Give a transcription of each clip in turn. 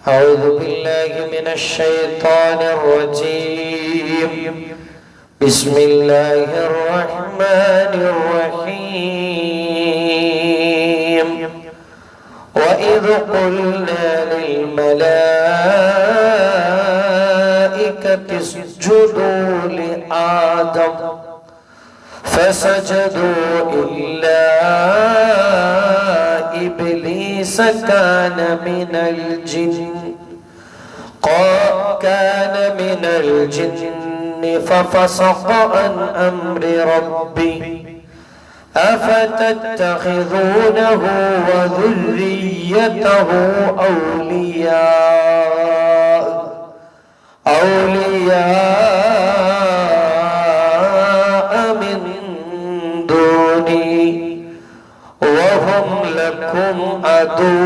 أعوذ بالله من الشيطان الرجيم. بسم الله الرحمن الرحيم. وإذ قلنا للملائكة اسجدوا لآدم فسجدوا إلا إبليس كان من الجن ففسق عن أمر ربه أفتتخذونه وذريته أولياء من دوني وهم لكم عدو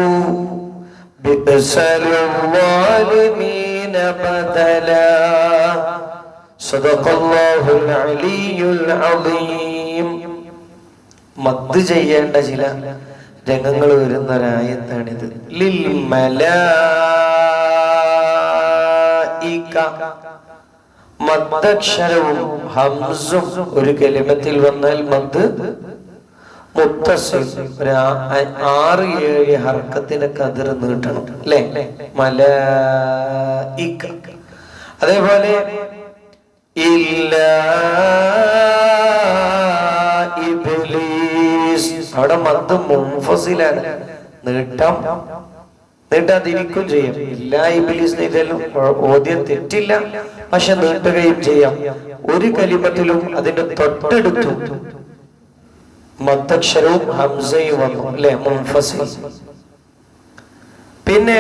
بئس للظالمين بدلا. صدق الله العلي العظيم. മദ് ചെയ്യേണ്ട ചില രംഗങ്ങൾ വരുന്ന ഒരായത്താണിത്. ലിൽ മലായിക, മദ്ദക്ഷരവും ഹംസും ഒരു കലിമത്തിൽ വന്നാൽ മദ് മുത്തസിൽ 6-7 ഹർക്കത്തിന്റെ കതിർ നീട്ടണം അല്ലേ? മലായിക. അതേപോലെ അവിടെ മദ് മുൻഫസിലാണ്, നീട്ടാതിരിക്കും ചെയ്യാം. ഇല്ലാ ഇബ്ലീസ് നീട്ടലും ഓദ്യം തെറ്റില്ല, പക്ഷെ നീട്ടുകയും ചെയ്യാം. ഒരു കലിമത്തിലും അതിന്റെ തൊട്ടടുത്തു മദ്ദക്ഷരവും ഹംസയും വന്നു അല്ലെ, മുൻഫസിൽ. പിന്നെ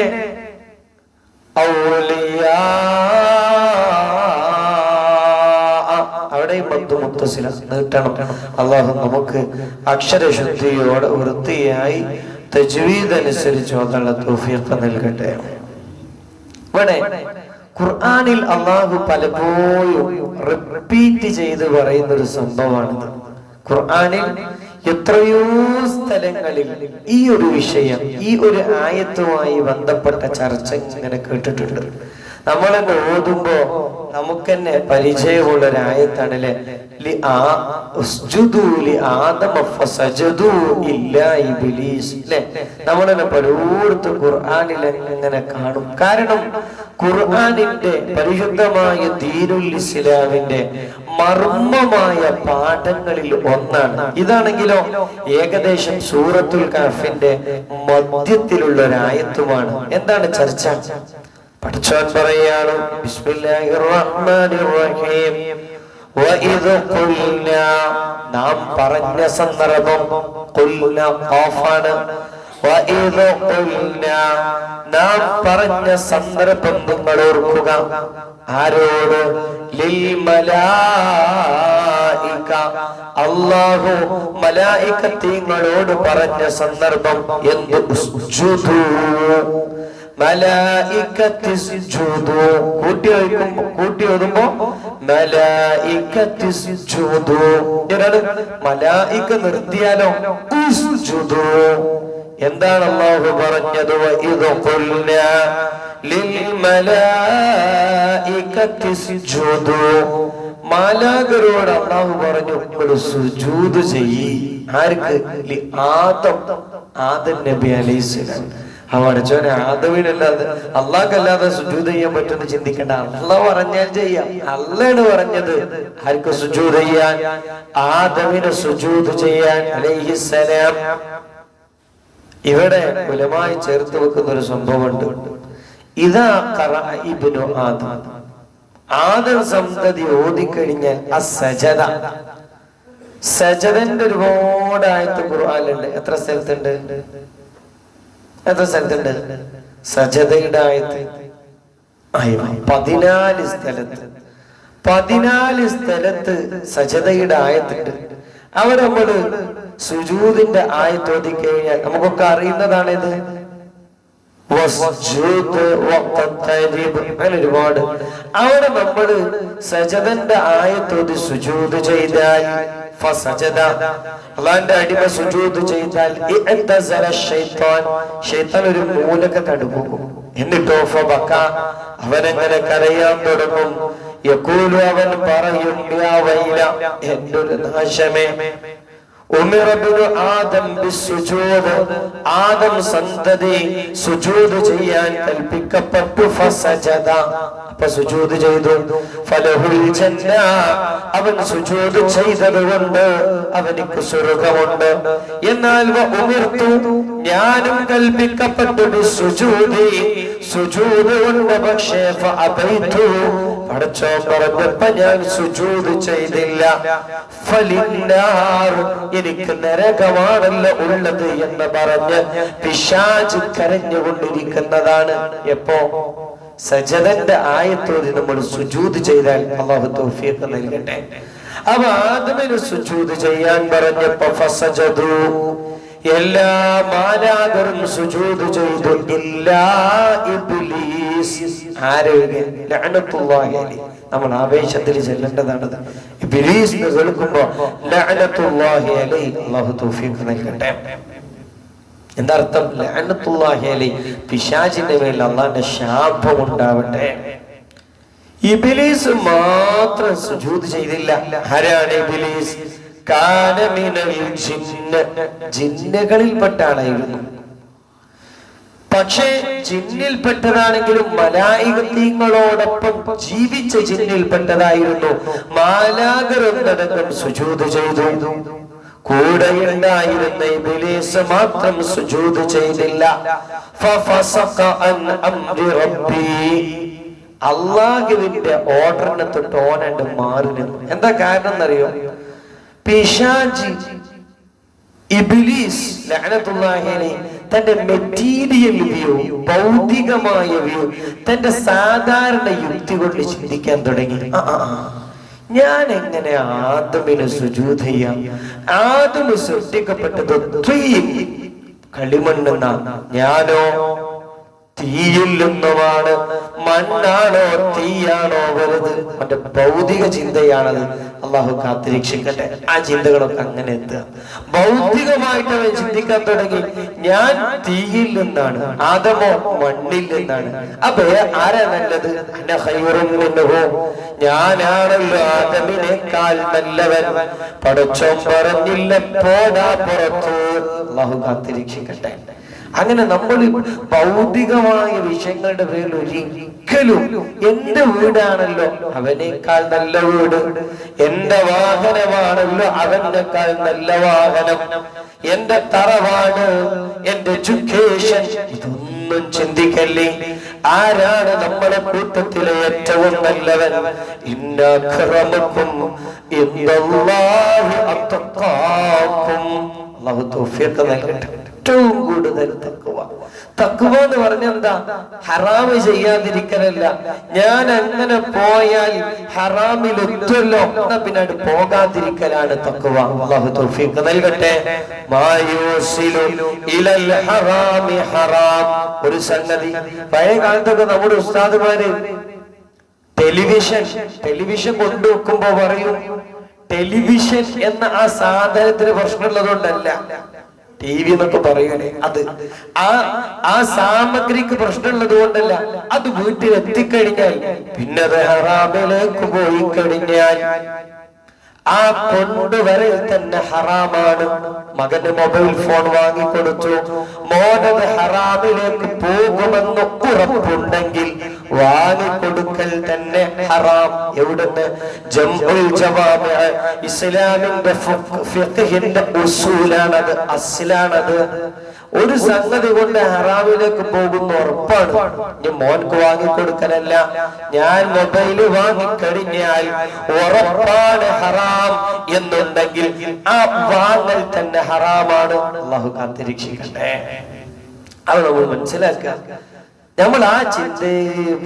അവിടെ മദ് മുത്തസില നീട്ടണം. അല്ലാഹു നമുക്ക് അക്ഷരശുദ്ധിയോടെ വൃത്തിയായി തജ്വീദ് അനുസരിച്ച് ഓതാനുള്ള തൗഫീഖ് നൽകട്ടെ. ഇവിടെ ഖുർആനിൽ അല്ലാഹു പലപ്പോഴും റിപ്പീറ്റ് ചെയ്ത് പറയുന്ന ഒരു സംഭവമാണിത്. ഖുർആനിൽ എത്രയോ സ്ഥലങ്ങളിൽ ഈ ഒരു വിഷയം, ഈ ഒരു ആയത്തുമായി ബന്ധപ്പെട്ട ചർച്ച ഇങ്ങനെ കേട്ടിട്ടുണ്ട്. നമ്മളെന്നെ ഓതുമ്പോ നമുക്ക് തന്നെ പരിചയമുള്ള ഒരു ആയത്താണല്ലേ, നമ്മളെന്നെ പലയിടത്തും ഖുർആനിൽ എങ്ങനെ കാണും. കാരണം ഖുർആനിന്റെ പരിശുദ്ധമായ ദീനുൽ ഇസ്ലാമിന്റെ മർമ്മമായ പാഠങ്ങളിൽ ഒന്നാണ് ഇതാണെങ്കിലോ ഏകദേശം സൂറത്തുൽ കഹ്ഫിന്റെ മധ്യത്തിലുള്ള ഒരു ആയത്തുമാണ്. എന്താണ് ചർച്ച? പഠിച്ചോൻ പറയാണ്, ബിസ്മില്ലാഹിർ റഹ്മാനിർ റഹീം. വഇദ് ഖുൽനാ, നാം പറഞ്ഞ സന്ദർഭം. ഖുൽന ഖാഫാണ്. വഇദ് ഖുൽനാ, നാം പറഞ്ഞ സന്ദർഭം നിങ്ങൾ ഓർക്കുക. ആരോട്? ലിൽ മലായിക, അല്ലാഹു മലായികത്തീങ്ങളോട് പറഞ്ഞ സന്ദർഭം. എന്ത്? ഉസ്ജുദു മലായികത്തിസ്ജുദു. കൂട്ടി ഓതുമ്പോ മലായികത്തിസ്ജുദു. മലായിക നിർത്തിയാലോ ഉസ്ജുദു. എന്താണ് അല്ലാഹു പറഞ്ഞത്? വഇദ് ഖുൽനാ ലിൽ മലായികത്തിസ്ജുദു. മാലാഖരോട് അല്ലാഹു പറഞ്ഞു, ഒരു സുജൂദ് ചെയ്യ്. ആർക്ക്? ആദം നബി അലൈഹിസ്സലാം. അവടച്ചോനെ ആദമിനല്ലാതെ അല്ലാഹ്ക്കല്ലാതെ സുജൂദ് ചെയ്യാൻ പറ്റുമെന്ന് ചിന്തിക്കേണ്ട. അല്ലാഹ് പറഞ്ഞാൽ ചെയ്യാം. അല്ലാഹ് പറഞ്ഞത് ആർക്ക് സുജൂദ് ചെയ്യാൻ? ആദമിന് സുജൂദ് ചെയ്യാൻ അലൈഹിസ്സലാം. ഇവിടെ ഉലമായി ചേർത്ത് വെക്കുന്ന ഒരു സംഭവമുണ്ട്. ഇദാ ഖറഅ ഇബ്നു ആദം, ആദം സന്തതി ഓതിക്കഴിഞ്ഞാൽ അസ്സജദ, സജദന്റെ ഒരുപാട് ആയത്ത് ഖുർആനിലുണ്ട്. എത്ര സ്ഥലത്തുണ്ട്? സജദയുടെ ആയത്ത് 14 സ്ഥലത്ത് സജദയുടെ ആയത്തുണ്ട്. അവിടെ നമ്മള് സുജൂദിന്റെ ആയത്ത് ഓതി കഴിഞ്ഞാൽ നമുക്കൊക്കെ അറിയുന്നതാണിത്. ഒരുപാട് അവിടെ നമ്മള് സജദന്റെ ആയത്ത് ഓതി സുജൂദ് ചെയ്താൽ അള്ളാന്റെ അടിമ സുജൂദ് ചെയ്താൽ ശൈത്താൻ ഒരു മൂലക്ക് തടുക്കും. എന്നിട്ടോ ഫബക, അവനെങ്ങനെ കരയാൻ തുടങ്ങും. യഖൂലു, അവൻ പറയും, യാ വൈല, എന്തൊരു നാശമേ. ഉമിറ ഇബ്നു ആദം ബിസ്സുജൂദ്, ആദം സന്തതി സുജൂദ് ചെയ്യാൻ കൽപ്പിക്കപ്പെട്ടു. ഫസജദ, അപ്പൊ സുജൂദ് ചെയ്തു. ഫലഹുൽ ജന്ന, അവൻ സുജൂദ് ചെയ്തതുകൊണ്ട് അവനിക്ക് സ്വർഗ്ഗമുണ്ട്. എന്നാൽ വഉമിർതു, ഞാനും കൽപ്പിക്കപ്പെട്ടു ബിസ്സുജൂദി, സുജൂദ് കൊണ്ട്. പക്ഷേ ഫഅബൈതു, പടച്ചോൻ പറഞ്ഞപ്പോ ഞാൻ സുജൂദ് ചെയ്തില്ല. ഫലിന്നാർ, എനിക്ക് നരകമാണല്ലോ ഉള്ളത് എന്ന് പറഞ്ഞ് പിശാച് കരഞ്ഞുകൊണ്ടിരിക്കുന്നതാണ്. എപ്പോ? സജദന്റെ ആയത്തോടെ നമ്മൾ സുജൂദ് ചെയ്താൽ അല്ലാഹു തൗഫീഖ് നൽകട്ടെ. അപ്പൊ ആദമിന് സുജൂദ് ചെയ്യാൻ പറഞ്ഞപ്പോ ഫസജദു, എല്ലാ മാലാഖരും സുജൂദ് ചെയ്തു. ഇല്ലാ ഇബ്ലീസ്, ആരോഗ്യ ലഅനത്തുല്ലാഹി അലൈഹി. നമ്മൾ ആവേശത്തിൽ ചെല്ലേണ്ടതാണ്. ഇബ്ലീസ് എന്ന് കേൾക്കുമ്പോ ലഅനത്തുല്ലാഹി അലൈഹി, അല്ലാഹു തൗഫീഖ് നൽകട്ടെ. എന്താ അർത്ഥം? ലഅനത്തുല്ലാഹി അലൈഹി, പിശാചിന്റെ മേൽ അല്ലാഹുവിന്റെ ശാപം ഉണ്ടാവട്ടെ. ഇബ്ലീസ് മാത്രം സുജൂദ് ചെയ്തില്ല. ആരാണ് ഇബ്ലീസ്? കാന മിനൽ ജിന്ന്, ജിന്നുകളിൽപ്പെട്ട ആളായിരുന്നു. പക്ഷേ ജിന്നിൽപ്പെട്ടതാണെങ്കിലും മലായികത്തോടൊപ്പം ജീവിച്ച ജിന്നിൽപ്പെട്ടതായിരുന്നു. മാലാഖരൊന്നടങ്കം സുജൂദ് ചെയ്തു. കൂടെയുണ്ടായിരുന്ന ഇബ്ലീസ് മാത്രം സുജൂദ് ചെയ്തില്ല. ഫഫസഖ അൻ അംരി റബ്ബി, അല്ലാഹുവിന്റെ ഓർഡറിനെ തൊട്ട് ഓനണ്ട് മാറി നിന്നു. എന്താ കാരണം എന്നറിയോ? പിശാചി ഇബ്ലീസ് ലഅനത്തുല്ലാഹി അലൈഹി തന്റെ മെറ്റീരിയൽ വ്യൂ, ഭൗതികമായ വ്യൂ, തന്റെ സാധാരണ യുക്തി കൊണ്ട് ചിന്തിക്കാൻ തുടങ്ങി. ഞാൻ എങ്ങനെ ആദമിന് സുജൂദ് ചെയ്യാം? ആദം സൃഷ്ടിക്കപ്പെട്ടത് കളിമണ്ണെന്ന, ഞാനോ തീയിൽ നിന്നുമാണ്. മണ്ണാണോ തീയാണോ വലുത്? മറ്റേ ഭൗതിക ചിന്തയാണത്. അള്ളാഹു കാത്തിരക്ഷിക്കട്ടെ. ആ ചിന്തകളൊക്കെ അങ്ങനെ എത്തുക. ഭൗതികമായിട്ട് അവൻ ചിന്തിക്കാൻ തുടങ്ങി. ഞാൻ തീയിൽ നിന്നാണ്, ആദമോ മണ്ണിൽ നിന്നാണ്. അപ്പൊ ആരാ നല്ലത്? ഞാനാണല്ലോ ആദമിനേക്കാൾ നല്ലവൻ. പടച്ചോൻ പറഞ്ഞില്ല പോടാ പുറത്തു. അള്ളാഹു കാത്തിരക്ഷിക്കട്ടെ. അങ്ങനെ നമ്മൾ ഭൗതികമായ വിഷയങ്ങളുടെ പേരിൽ ഒരിക്കലും എന്റെ വീടാണല്ലോ അവനേക്കാൾ നല്ല വീട്, എന്റെ വാഹനമാണല്ലോ അവനേക്കാൾ നല്ല വാഹനം, എന്റെ തറവാട്, എന്റെ എഡ്യൂക്കേഷൻ, ഇതൊന്നും ചിന്തിക്കല്ലേ. ആരാണ് നമ്മുടെ കൂട്ടത്തിലെ ഏറ്റവും നല്ലവൻ? ഇന്ന അക്രമക്കും ഇൻദല്ലാഹി അത്ഖാക്കും. അല്ലാഹു തൗഫീഖ് നൽകട്ടെ. ഏറ്റവും കൂടുതൽ തഖ്വ. തഖ്വ എന്ന് പറഞ്ഞാൽ എന്താ? ഹറാമ് ചെയ്യാതിരിക്കലല്ല. ഞാൻ അങ്ങനെ പോയാൽ ഹറാമിലെത്തുമല്ലോ, എന്നാ പിന്നെ അത് പോകാതിരിക്കലാണ് തഖ്വ. അല്ലാഹു തൗഫീഖ് നൽകട്ടെ. മായൂസിലു ഇലൽ ഹറാമി ഹറാം. ഒരു സംഗതി പഴയ കാലത്തൊക്കെ നമ്മുടെ ഉസ്താദുമാര് ടെലിവിഷൻ കൊണ്ടുവെക്കുമ്പോ പറയും, ടെലിവിഷൻ എന്ന ആ സാധനത്തിന് പ്രശ്നമുള്ളതുകൊണ്ടല്ല, ടി.വി. എന്നൊക്കെ പറയണേ, അത് ആ സാമഗ്രിക്ക് പ്രശ്നമുള്ളത് കൊണ്ടല്ല. അത് വീട്ടിൽ എത്തിക്കഴിഞ്ഞാൽ പിന്നെ അത് ഹറാമിലേക്ക് പോയി കഴിഞ്ഞാൽ ആ കൊണ്ടുവരൽ തന്നെ ഹറാമാണ്. മകന് മൊബൈൽ ഫോൺ വാങ്ങിക്കൊടുത്തു, മോനത് ഹറാമിലേക്ക് പോകുമെന്ന് ഉറപ്പുണ്ടെങ്കിൽ വാങ്ങിക്കൊടുക്കൽ തന്നെ ഹറാം. എവിടുന്ന്? ജംഉൽ ജവാമി, ഇസ്ലാമിന്റെ ഫിഖ്ഹിന്റെ ഉസൂലാണത്, അസ്ലാണത്. ഒരു സംഗതി കൊണ്ട് ഹറാമിലേക്ക് പോകുന്ന ഉറപ്പാണ്. ഇനി മോൻക്ക് വാങ്ങിക്കൊടുക്കലല്ല, ഞാൻ മൊബൈല് വാങ്ങിക്കഴിഞ്ഞാൽ ഉറപ്പാണ് ഹറാം എന്നുണ്ടെങ്കിൽ ആ വാങ്ങൽ തന്നെ ഹറാമാണ്. അല്ലാഹു കാത്തിരക്ഷിക്കട്ടെ. അത് നമ്മൾ മനസ്സിലാക്കുക. നമ്മൾ ആ ചിന്ത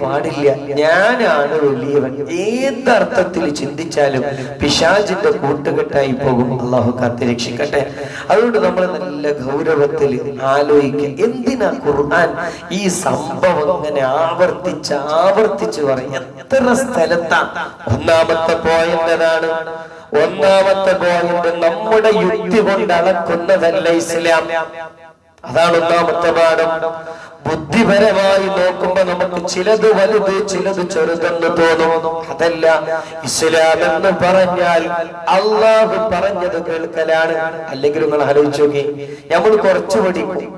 പാടില്ല. ഞാനാണ് വലിയവൻ. ഏതർത്ഥത്തിൽ ചിന്തിച്ചാലും പിശാചിന്റെ കൂട്ടുകെട്ടായി പോകും. അല്ലാഹു കാത്തിരക്ഷിക്കട്ടെ. അതുകൊണ്ട് നമ്മൾ നല്ല ഗൗരവത്തിൽ ആലോചിക്കുക. എന്തിനാ ഖുർആൻ ഈ സംഭവം ഇങ്ങനെ ആവർത്തിച്ച് പറയും? എത്ര സ്ഥലത്താണ്? ഒന്നാമത്തെ പോയിന്റതാണ്. ഒന്നാമത്തെ പോയിന്റ് നമ്മുടെ യുക്തി കൊണ്ട് അളക്കുന്നതല്ല ഇസ്ലാം. അതാണ് ഒന്നാമത്തെ പാഠം. ബുദ്ധിപരമായി നോക്കുമ്പോ നമുക്ക് ചിലത് വലുത് ചിലത് ചെറുതെന്ന് തോന്നും. അതല്ല, ഇസ്ലാം എന്ന് പറഞ്ഞാൽ അള്ളാഹു പറഞ്ഞത് കേൾക്കലാണ്. അല്ലെങ്കിൽ നിങ്ങൾ ആലോചിച്ച് നോക്കി, നമ്മൾ കുറച്ച് പഠിക്കും,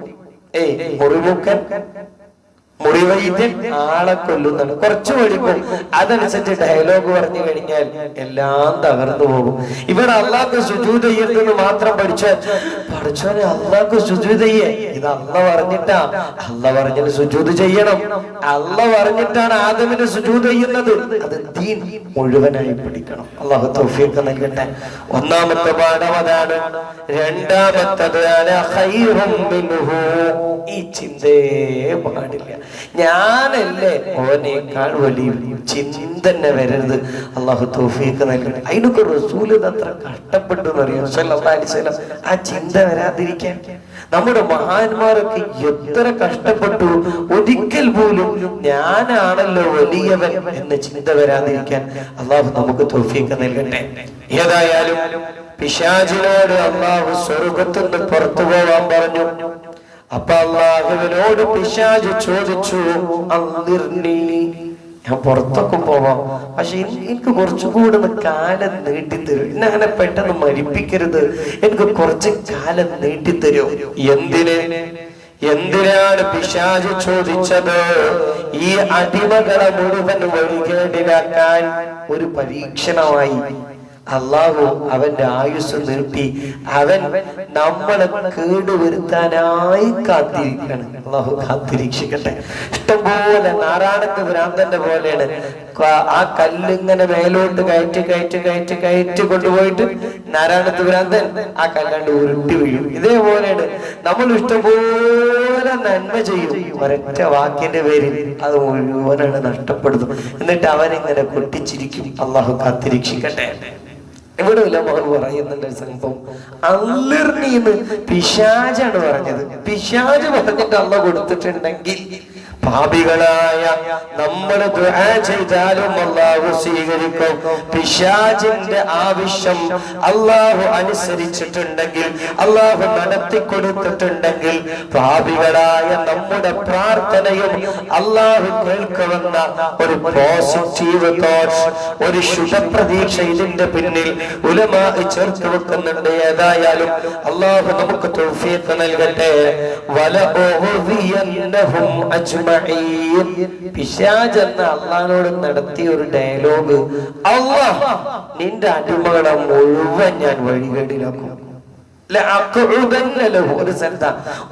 മുറിമുക്കൻ മുറിവൈദ്യൻ ആളെ കൊല്ലുന്നതാണ്, കുറച്ച് പഠിക്കും, അതനുസരിച്ച് ഡയലോഗ് പറഞ്ഞു കഴിഞ്ഞാൽ എല്ലാം തകർന്നു പോകും. ഇവിടെ അള്ളാഹ്ക്ക് സുജൂദ് ചെയ്യരുതെന്ന് മാത്രം പഠിച്ചാൽ പഠിച്ചോനെ അള്ളാഹ്ക്ക് സുജൂദ് ചെയ്യേ, ഇത് അള്ള പറഞ്ഞിട്ടാ, അള്ള പറഞ്ഞിട്ട് സുജൂദ് ചെയ്യണം. അള്ള പറഞ്ഞിട്ടാണ് ആദമിന് സുജൂദ് ചെയ്യുന്നത്. അത് ദീൻ മുഴുവനായി പഠിക്കണം. അള്ളാഹു തൗഫീഖ് നൽകട്ടെ. ഒന്നാമത്തെ പാഠം അതാണ്. രണ്ടാമത്തത് ഈ ചിന്തയെ പാടില്ല. ഞാനല്ലേ ഓനേക്കാൾ വലിയ ചിന്ത തന്നെ വരരുത്. അള്ളാഹു തൗഫീഖ് നൽകട്ടെ. അതിനൊക്കെ റസൂല് അത്ര കഷ്ടപ്പെട്ടു എന്നറിയാം സല്ലല്ലാഹു അലൈഹി വസല്ലം. ആ ചിന്ത വരാതിരിക്കാൻ നമ്മുടെ മഹാന്മാരൊക്കെ എത്ര കഷ്ടപ്പെട്ടു. ഒരിക്കൽ പോലും ഞാനാണല്ലോ വലിയവൻ എന്ന ചിന്ത വരാതിരിക്കാൻ അള്ളാഹു നമുക്ക് തൗഫീഖ് നൽകട്ടെ. ഏതായാലും പിശാചിനോട് അള്ളാഹു സ്വർഗ്ഗത്തിൽ നിന്ന് പുറത്തു പോവാൻ പറഞ്ഞു. അപ്പൊ അള്ളാഹുവിനോട് പിശാച് ചോദിച്ചു, ഞാൻ പുറത്തൊക്കെ പോവാം, പക്ഷെ എനിക്ക് കുറച്ചുകൂടെ കാലം നീട്ടിത്തരും, എന്നെ അങ്ങനെ പെട്ടെന്ന് മരിപ്പിക്കരുത്, എനിക്ക് കുറച്ച് കാലം നീട്ടിത്തരും. എന്തിനാണ് പിശാച് ചോദിച്ചത്? ഈ അടിമകളെ മുഴുവൻ വഴികേടിലാക്കാൻ ഒരു പരീക്ഷണമായി അള്ളാഹു അവന്റെ ആയുസ് നീട്ടി അവൻ നമ്മളെ കേടുവരുത്താനായി കാത്തിരിക്കണം. അള്ളാഹു കാത്തിരിക്കട്ടെ. ഇഷ്ടംപോലെ നാരായണത്ത് ഭ്രാന്തന്റെ പോലെയാണ്. ആ കല്ലിങ്ങനെ മേലോട്ട് കയറ്റി കൊണ്ടുപോയിട്ട് നാരായണത്ത് ഭ്രാന്തൻ ആ കല്ലാണ്ട് ഉരുട്ടി വീഴും. ഇതേപോലെയാണ് നമ്മൾ ഇഷ്ടംപോലെ നന്മ ചെയ്യും, ഒരൊറ്റ വാക്കിന്റെ പേരിൽ അത് മുഴുവനാണ് നഷ്ടപ്പെടുന്നു. എന്നിട്ട് അവനിങ്ങനെ കൊട്ടിച്ചിരിക്കും. അള്ളാഹു കാത്തിരിക്കട്ടെ. ഇവിടെ മകൾ പറയുന്നുണ്ട് സംഭവം. അള്ളിർണീന്ന് പിശാചാണ് പറഞ്ഞത്. പിശാച് പറഞ്ഞിട്ട് അള്ള കൊടുത്തിട്ടുണ്ടെങ്കിൽ പാപികളായ നമ്മൾ ദുആ ചെയ്താലും അല്ലാഹു സ്വീകരിക്കും. പിശാചിന്റെ ആവശ്യം അല്ലാഹു അനുസരിച്ചിട്ടുണ്ടെങ്കിൽ, അല്ലാഹു നടത്തി കൊടുത്തിട്ടുണ്ടെങ്കിൽ പാപികളായ നമ്മുടെ പ്രാർത്ഥനയും അല്ലാഹു കേൾക്കുമെന്ന ഒരു പോസിറ്റീവ് തോട്ട്സ്, ഒരു ശുഭപ്രതീക്ഷ ഇതിന്റെ പിന്നിൽ ഉലമാ ചേർത്ത് വെക്കുന്നുണ്ട്. ഏതായാലും അല്ലാഹു നമുക്ക് തൗഫീഖ് നൽകട്ടെ. വലഉഹദിയന്നഹും അജ്മഈൻ. പിശാച് എന്ന അള്ളാഹുവിനോട് നടത്തിയ ഒരു ഡയലോഗ്, അല്ലാഹ് നിന്റെ അടിമകളെ മുഴുവൻ ഞാൻ വഴികേടിലാക്കും. ഒരു സ്ഥലത്ത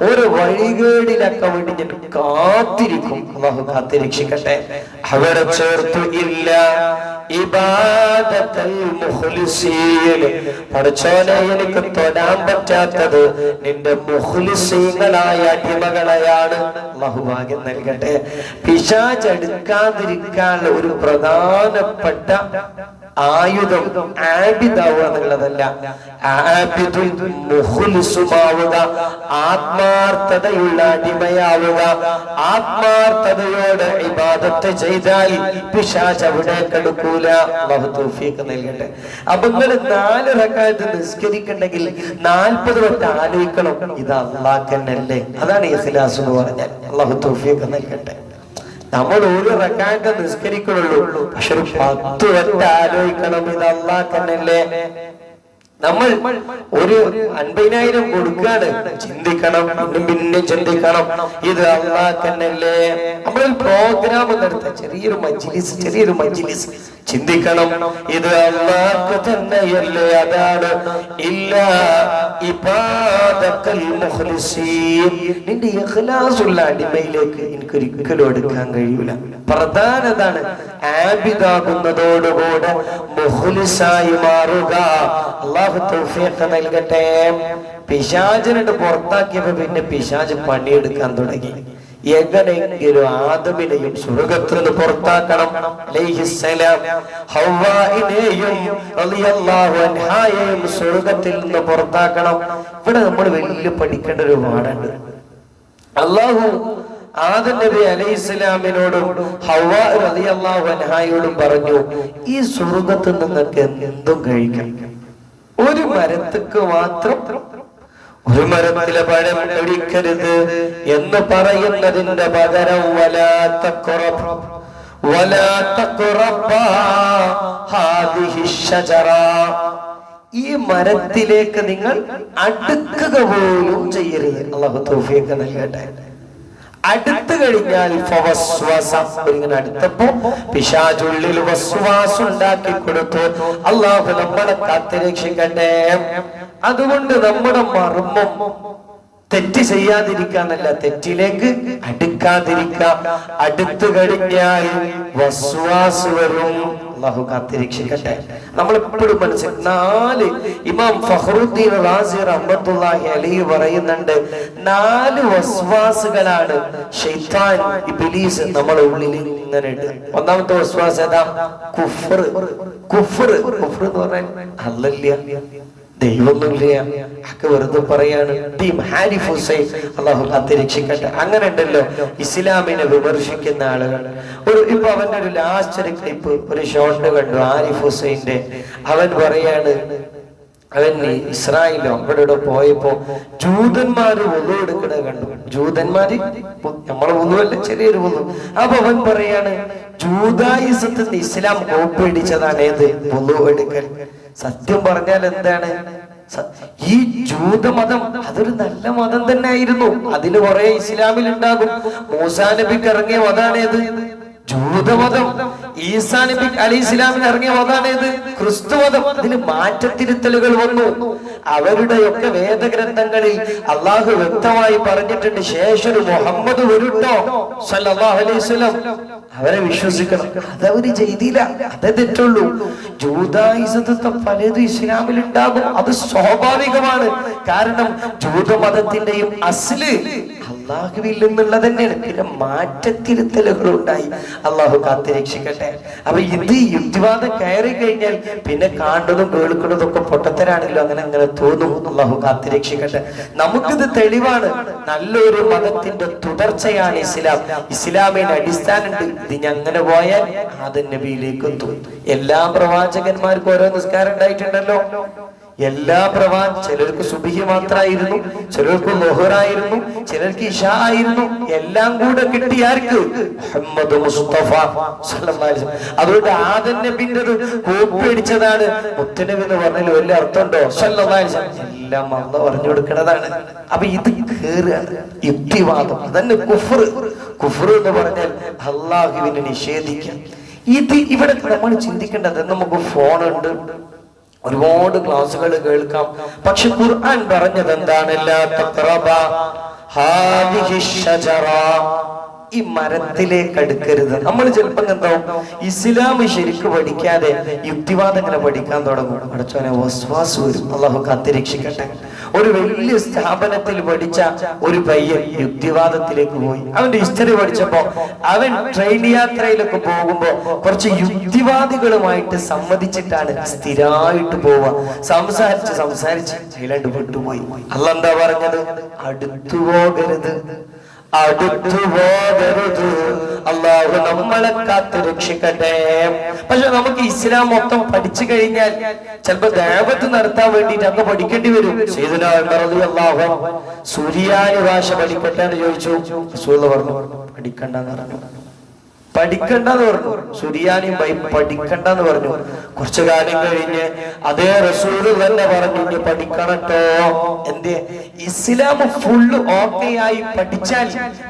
ഒരു വഴികേടിലാക്കാൻ വേണ്ടി ഞാൻ കാത്തിരിക്കും. അള്ളാഹു കാത്തിരക്ഷിക്കട്ടെ. അവിടെ ചേർത്തു ഇല്ല ഇബാദത്തുൽ മുഖ്ലിസീൻ. പഠിച്ചോനെ എനിക്ക് തൊടാൻ പറ്റാത്തത് നിന്റെ മുഖ്ലിസീങ്ങളായ അടിമകളെയാണ്. അല്ലാഹു ഭാഗ്യം നൽകട്ടെ. പിശാച് അടുക്കാതിരിക്കാനുള്ള ഒരു പ്രധാനപ്പെട്ട ആയുധം ആബിദാവുക എന്നുള്ളതല്ല, മുഖ്ലിസുമാവുക, ആത്മാർത്ഥതയുള്ള അടിമയാവുക. ആത്മാർത്ഥതയോടെ ഇബാദത്ത് ചെയ്താൽ പിശാച് അവിടെ കടുക്കൂല. അല്ലാഹു തൗഫീഖ് നൽകട്ടെ. അപ്പൊ നിങ്ങൾ 4 റക്അത്ത് നിസ്കരിക്കണമെങ്കിൽ 40 വട്ടം ആലോചിക്കണം, ഇത് അല്ലാഹ്ക്കന്നല്ലേ. അതാണ് ഇഖ്ലാസ് എന്ന് പറഞ്ഞാൽ. അല്ലാഹു തൗഫീഖ് നൽകട്ടെ. നമ്മൾ ഒരു റക്അത്ത് നിസ്കരിക്കുന്നുള്ളൂ, പക്ഷെ 10 വട്ടം ആലോചിക്കണം, ഇത് അല്ലാഹ്ക്കന്നല്ലേ. നമ്മൾ ഒരു 50,000 കൊടുക്കാണ്, ചിന്തിക്കണം, പിന്നെ ചിന്തിക്കണം, ഇത് അല്ലാഹ്ക്കന്നല്ലേ. നമ്മളൊരു പ്രോഗ്രാം നടത്താം, ചെറിയൊരു മജ്ലിസ്, ചിന്തിക്കണം, ഇത് അല്ലാഹ്ക്ക് തന്നെയല്ലേ. അതാണ് ഇല്ലാ ഇബാദക്കൽ മുഖ്ലിസീൻ. നിന്റെ ഇഖ്ലാസുള്ള അടിമയിലേക്ക് എനിക്ക് ഒരിക്കലും എടുക്കാൻ കഴിയൂല. പ്രധാനതാണ് ആബിദാകുന്നതോടുകൂടെ മുഖ്ലിസായി മാറുക. അല്ലാഹു തൗഫീഖ് നൽകട്ടെ. പിശാചിനെ പുറത്താക്കിയപ്പോ പിന്നെ പിശാച് പണിയെടുക്കാൻ തുടങ്ങി. എങ്ങനെയെങ്കിലും ആദമിനെയും സ്വർഗ്ഗത്തിൽ നിന്ന് പുറത്താക്കണം. അലൈഹിസ്സലാം ഹവ്വായിനെയും റളിയല്ലാഹു അൻഹായെയും സ്വർഗ്ഗത്തിൽ നിന്ന് പുറത്താക്കണം. ഇവിടെ നമ്മൾ വലിയ പഠിക്കേണ്ട ഒരു പാഠമുണ്ട്. അല്ലാഹു ആദം നബി അലൈഹിസ്സലാമിനോടും ഹവ്വാ റളിയല്ലാഹു അൻഹായോടും പറഞ്ഞു, ഈ സ്വർഗ്ഗത്തിൽ നിങ്ങൾക്ക് എന്തും കഴിക്കാം, ഒരു മരത്തേക്ക് മാത്രം ഒരു മരത്തിലെ പഴം കഴിക്കരുത് എന്ന് പറയുന്നതിന്റെ പകരം വലാ തഖറബാ ഹാദിഹി ഷജറ, ഈ മരത്തിലേക്ക് നിങ്ങൾ അടുക്കുക പോലും ചെയ്യരുത്. അല്ലാഹു തൗഫീഖ് നൽകട്ടെ. അടുത്തു കഴിഞ്ഞാൽ ഇങ്ങനെ അടുത്തപ്പോ പിശാചുള്ളിൽ വസ്വാസ് ഉണ്ടാക്കി കൊടുത്തു. അല്ലാഹു നമ്മളെ കാത്തുരക്ഷിക്കട്ടെ. അതുകൊണ്ട് നമ്മുടെ മർമ്മം തെറ്റ് ചെയ്യാതിരിക്കാന്നല്ല, തെറ്റിലേക്ക് അടുക്കാതിരിക്കാം. അടുത്തു കഴിഞ്ഞാൽ വസ്വാസ് വരും. അല്ലാഹു കാത്തുരക്ഷിക്കട്ടെ. നമ്മൾ എപ്പോഴും മനസ്സിലാക്കി 4 ഇമാം ഫഖ്റുദ്ദീൻ റാസി റഹ്മത്തുള്ളാഹി അലൈഹി പറയുന്നുണ്ട്, 4 വസ്വാസുകളാണ് ശൈത്താൻ ഇബ്ലീസ് നമ്മുടെ ഉള്ളിൽ ഇങ്ങനെ ഇടുക. ഒന്നാമത്തെ വസ്വാസ് ഏതാ? കുഫ്ർ. കുഫ്ർ എന്ന് പറഞ്ഞാൽ അല്ലല്ല, ദൈവമൊന്നുമില്ല, ഒക്കെ വെറുതെ പറയാണ്. ടീം ഹാരിഫ് ഹുസൈൻ, അല്ലാഹു കാത്തുരക്ഷിക്കട്ടെ. അങ്ങനെ ഉണ്ടല്ലോ ഇസ്ലാമിനെ വിമർശിക്കുന്ന ആളുകൾ. ഇപ്പൊ അവന്റെ ഒരു ലാസ്റ്റ് ക്ലിപ്പ്, ഒരു ഷോട്ട് കണ്ടു ആരിഫ് ഹുസൈന്റെ. അവൻ പറയാണ്, അവൻ ഇസ്രായേലോ അവിടെ പോയപ്പോ ജൂതന്മാര് വുളു എടുക്കണത് കണ്ടു. ജൂതന്മാര് നമ്മളെ വുളുവല്ല, ചെറിയൊരു വുളു. അപ്പൊ അവൻ പറയാണ്, ജൂതായിസത്തിൽ നിന്ന് ഇസ്ലാം കോപ്പി അടിച്ചതാണ് ഏത്? വുളു എടുക്കൽ. സത്യം പറഞ്ഞാൽ എന്താണ്, ഈ ജൂതമതം അതൊരു നല്ല മതം തന്നെ ആയിരുന്നു. അതിന് കുറെ ഇസ്ലാമിൽ ഉണ്ടാകും. മൂസാ നബിക്ക് ഇറങ്ങിയ മതാണേത്? ജൂതമതം. ഈസാ നബി അലൈഹി ഇസ്ലാമിന് ഇറങ്ങിയ മതാണേത്? ക്രിസ്തു മതം. അതിന് മാറ്റത്തിരുത്തലുകൾ വന്നു. അവരുടെയൊക്കെ വേദഗ്രന്ഥങ്ങളിൽ അള്ളാഹു വ്യക്തമായി പറഞ്ഞിട്ടുണ്ട്, ശേഷം മുഹമ്മദ് വരുട്ടോ സല്ലല്ലാഹു അലൈഹി വസല്ലം, അവരെ വിശ്വസിക്കണം. അതവര് ചെയ്തില്ല, അതേ തെറ്റുള്ളൂ. ജൂതായിസത്തെ പലതും ഇസ്ലാമിൽ ഉണ്ടാകും, അത് സ്വാഭാവികമാണ്. കാരണം ജൂതമതത്തിന്റെയും അസ്ല് അള്ളാഹുവിൽ നിന്നുള്ളത് തന്നെയാണ്. പിന്നെ മാറ്റത്തിരുത്തലുകൾ ഉണ്ടായി. അള്ളാഹു കാത്തുരക്ഷിക്കട്ടെ. അപ്പൊ ഇത് യുക്തിവാദം കയറി കഴിഞ്ഞാൽ പിന്നെ കാണുന്നതും കേൾക്കുന്നതും ഒക്കെ പൊട്ടത്തരാണല്ലോ, അങ്ങനെ തോന്നും. അള്ളാഹു കാത്തുരക്ഷിക്കട്ടെ. നമുക്കിത് തെളിവാണ്. നല്ലൊരു മതത്തിന്റെ തുടർച്ചയാണ് ഇസ്ലാം. ഇസ്ലാമിന് അടിസ്ഥാനമുണ്ട്. ഇത് അങ്ങനെ പോയാൽ ആദം നബിയിലേക്ക് എത്തും. എല്ലാ പ്രവാചകന്മാർക്കും ഓരോ നിസ്കാരം ഉണ്ടായിട്ടുണ്ടല്ലോ. എല്ലാ ചിലർക്ക് സുബ്ഹി മാത്രമായിരുന്നു, ചിലർക്ക് ളുഹറായിരുന്നു, ചിലർക്ക് ഇശാ ആയിരുന്നു. എല്ലാം കൂടെ കിട്ടിയാർക്ക്? മുഹമ്മദ് മുസ്തഫ സല്ലല്ലാഹു അലൈഹി വസല്ലം. അതുകൊണ്ട് ആദം നബിൻ്റെത് കോപ്പി അടിച്ചതാണ് മുത്തനബി എന്ന് പറഞ്ഞാൽ വലിയ അർത്ഥമുണ്ടോ? സല്ലല്ലാഹു അലൈഹി വസല്ലം. എല്ലാം അല്ലാഹു പറഞ്ഞു കൊടുക്കുന്നതാണ്. അപ്പൊ ഇത് കേറുകയാണ് യുക്തിവാദം. അതന്നെ കുഫ്ർ. കുഫ്ർ എന്ന് പറഞ്ഞാൽ അള്ളാഹുവിനെ നിഷേധിക്കാം. ഇത് ഇവിടെ നമ്മൾ ചിന്തിക്കേണ്ടത്, നമുക്ക് ഫോണുണ്ട്, ഒരുപാട് ക്ലാസ്സുകൾ കേൾക്കാം. പക്ഷെ ഖുർആൻ പറഞ്ഞത് എന്താണ്? ലാ തഖറബാ ഹാദിഹി ഷജറ, ഈ മരത്തിലേക്ക് അടുക്കരുത്. നമ്മൾ ചിലപ്പോൾ എന്താവും, ഇസ്ലാം ശരിക്ക് പഠിക്കാതെ യുക്തിവാദം ഇങ്ങനെ പഠിക്കാൻ തുടങ്ങും. പഠിച്ചവനെ വസ്വാസ് വരും. അള്ളാഹു കാത്തുരക്ഷിക്കട്ടെ. ഒരു വലിയ സ്ഥാപനത്തിൽ പഠിച്ച ഒരു പയ്യൻ യുക്തിവാദത്തിലേക്ക് പോയി. അവന്റെ ഹിസ്റ്ററി പഠിച്ചപ്പോ അവൻ ട്രെയിൻ യാത്രയിലൊക്കെ പോകുമ്പോ കുറച്ച് യുക്തിവാദികളുമായിട്ട് സമ്മതിച്ചിട്ടാണ് സ്ഥിരമായിട്ട് പോവുക. സംസാരിച്ച് അതിലാണ്ട് വിട്ടുപോയി. അല്ലാഹ് എന്താ പറഞ്ഞത്? അടുത്തു പോകരുത്, അടുത്തു പോകരുത്. അള്ളാഹു നമ്മളെ കാത്ത് രക്ഷിക്കട്ടെ. പക്ഷെ നമുക്ക് ഇസ്ലാം മൊത്തം പഠിച്ചു കഴിഞ്ഞാൽ ചിലപ്പോ ദഅവത്ത് നടത്താൻ വേണ്ടിട്ട് അങ്ങ് പഠിക്കേണ്ടി വരും. സയ്യിദുനാ ഉമർ റളിയല്ലാഹു അൻഹു സുറിയാനി ഭാഷ പഠിക്കട്ടെ എന്ന് ചോദിച്ചു. റസൂൽ പറഞ്ഞു പഠിക്കണ്ടെന്ന് പറഞ്ഞു. പഠിക്കണ്ടെന്ന് പറഞ്ഞു. സുറിയാനി പഠിക്കണ്ടെന്ന് പറഞ്ഞു. കുറച്ചു കാലം കഴിഞ്ഞ് അതേ റസൂൽ തന്നെ പറഞ്ഞു ഇനി പഠിക്കണട്ടോ. എന്തേ? ഇസ്ലാം ഫുള്ള് ഓക്കെ ആയി പഠിച്ചാൽ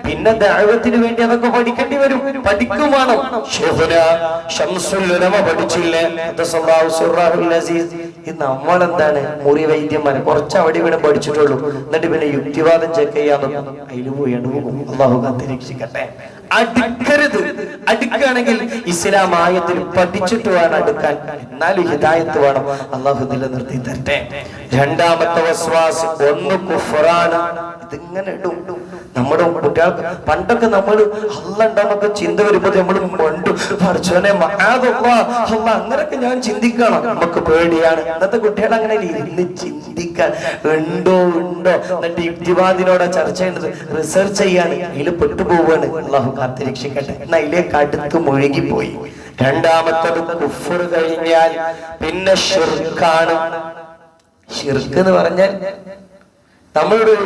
പിന്നെ ദഅവത്തിന് വേണ്ടി അതൊക്കെ പഠിക്കേണ്ടി വരും. പഠിക്കും വേണം. ശൈഖുനാ ശംസുൽ ഉലമ പഠിച്ചില്ലേ? ഇത് നമ്മളെന്താണ് മുറി വൈദ്യന്മാരെ കുറച്ച് അവിടെ ഇവിടെ പഠിച്ചിട്ടുള്ളൂ. എന്നിട്ട് പിന്നെ യുക്തിവാദം ചെക്ക് ചെയ്യാൻ അതിൽ പോയി പോകും. അല്ലാഹു കാത്തിരക്ഷിക്കട്ടെ. അടുക്കരുത്. അടുക്കുകയാണെങ്കിൽ ഇസ്ലാം ആയത്തിൽ പഠിച്ചിട്ട് വേണം അടുക്കാൻ. എന്നാലും ഹിദായത്ത് വേണം. അല്ലാഹു നിലനിർത്തി തരട്ടെ. രണ്ടാമത്തെ വസ്വാസ് ഒന്ന് കുഫ്റാണ്. ഇതിങ്ങനെ ഇടും. നമ്മുടെ കുട്ടികൾക്ക് പണ്ടൊക്കെ നമ്മൾ അള്ളണ്ടൊക്കെ ചിന്ത വരുമ്പോ നമ്മൾ മണ്ടു പഠിച്ചോനെ അങ്ങനൊക്കെ ഞാൻ ചിന്തിക്കണം. നമുക്ക് പേടിയാണ്. ഇന്നത്തെ കുട്ടികൾ അങ്ങനെ ഇരുന്ന് ചിന്തിക്കാൻ ഉണ്ടോ എന്നിട്ട് യുക്തിവാദിനോടെ ചർച്ച ചെയ്യുന്നത് റിസർച്ച് ചെയ്യാണ്. അതിൽ പെട്ടുപോവാണ്. അല്ലാഹു കാത്തുരക്ഷിക്കട്ടെ. എന്നാ അതിലേക്ക് അടുത്ത് മുഴുകിപ്പോയി. രണ്ടാമത്തത് കുഫ്ർ കഴിഞ്ഞാൽ പിന്നെ ഷിർക്കാണ്. ഷിർക്ക് എന്ന് പറഞ്ഞാൽ നമ്മളുടെ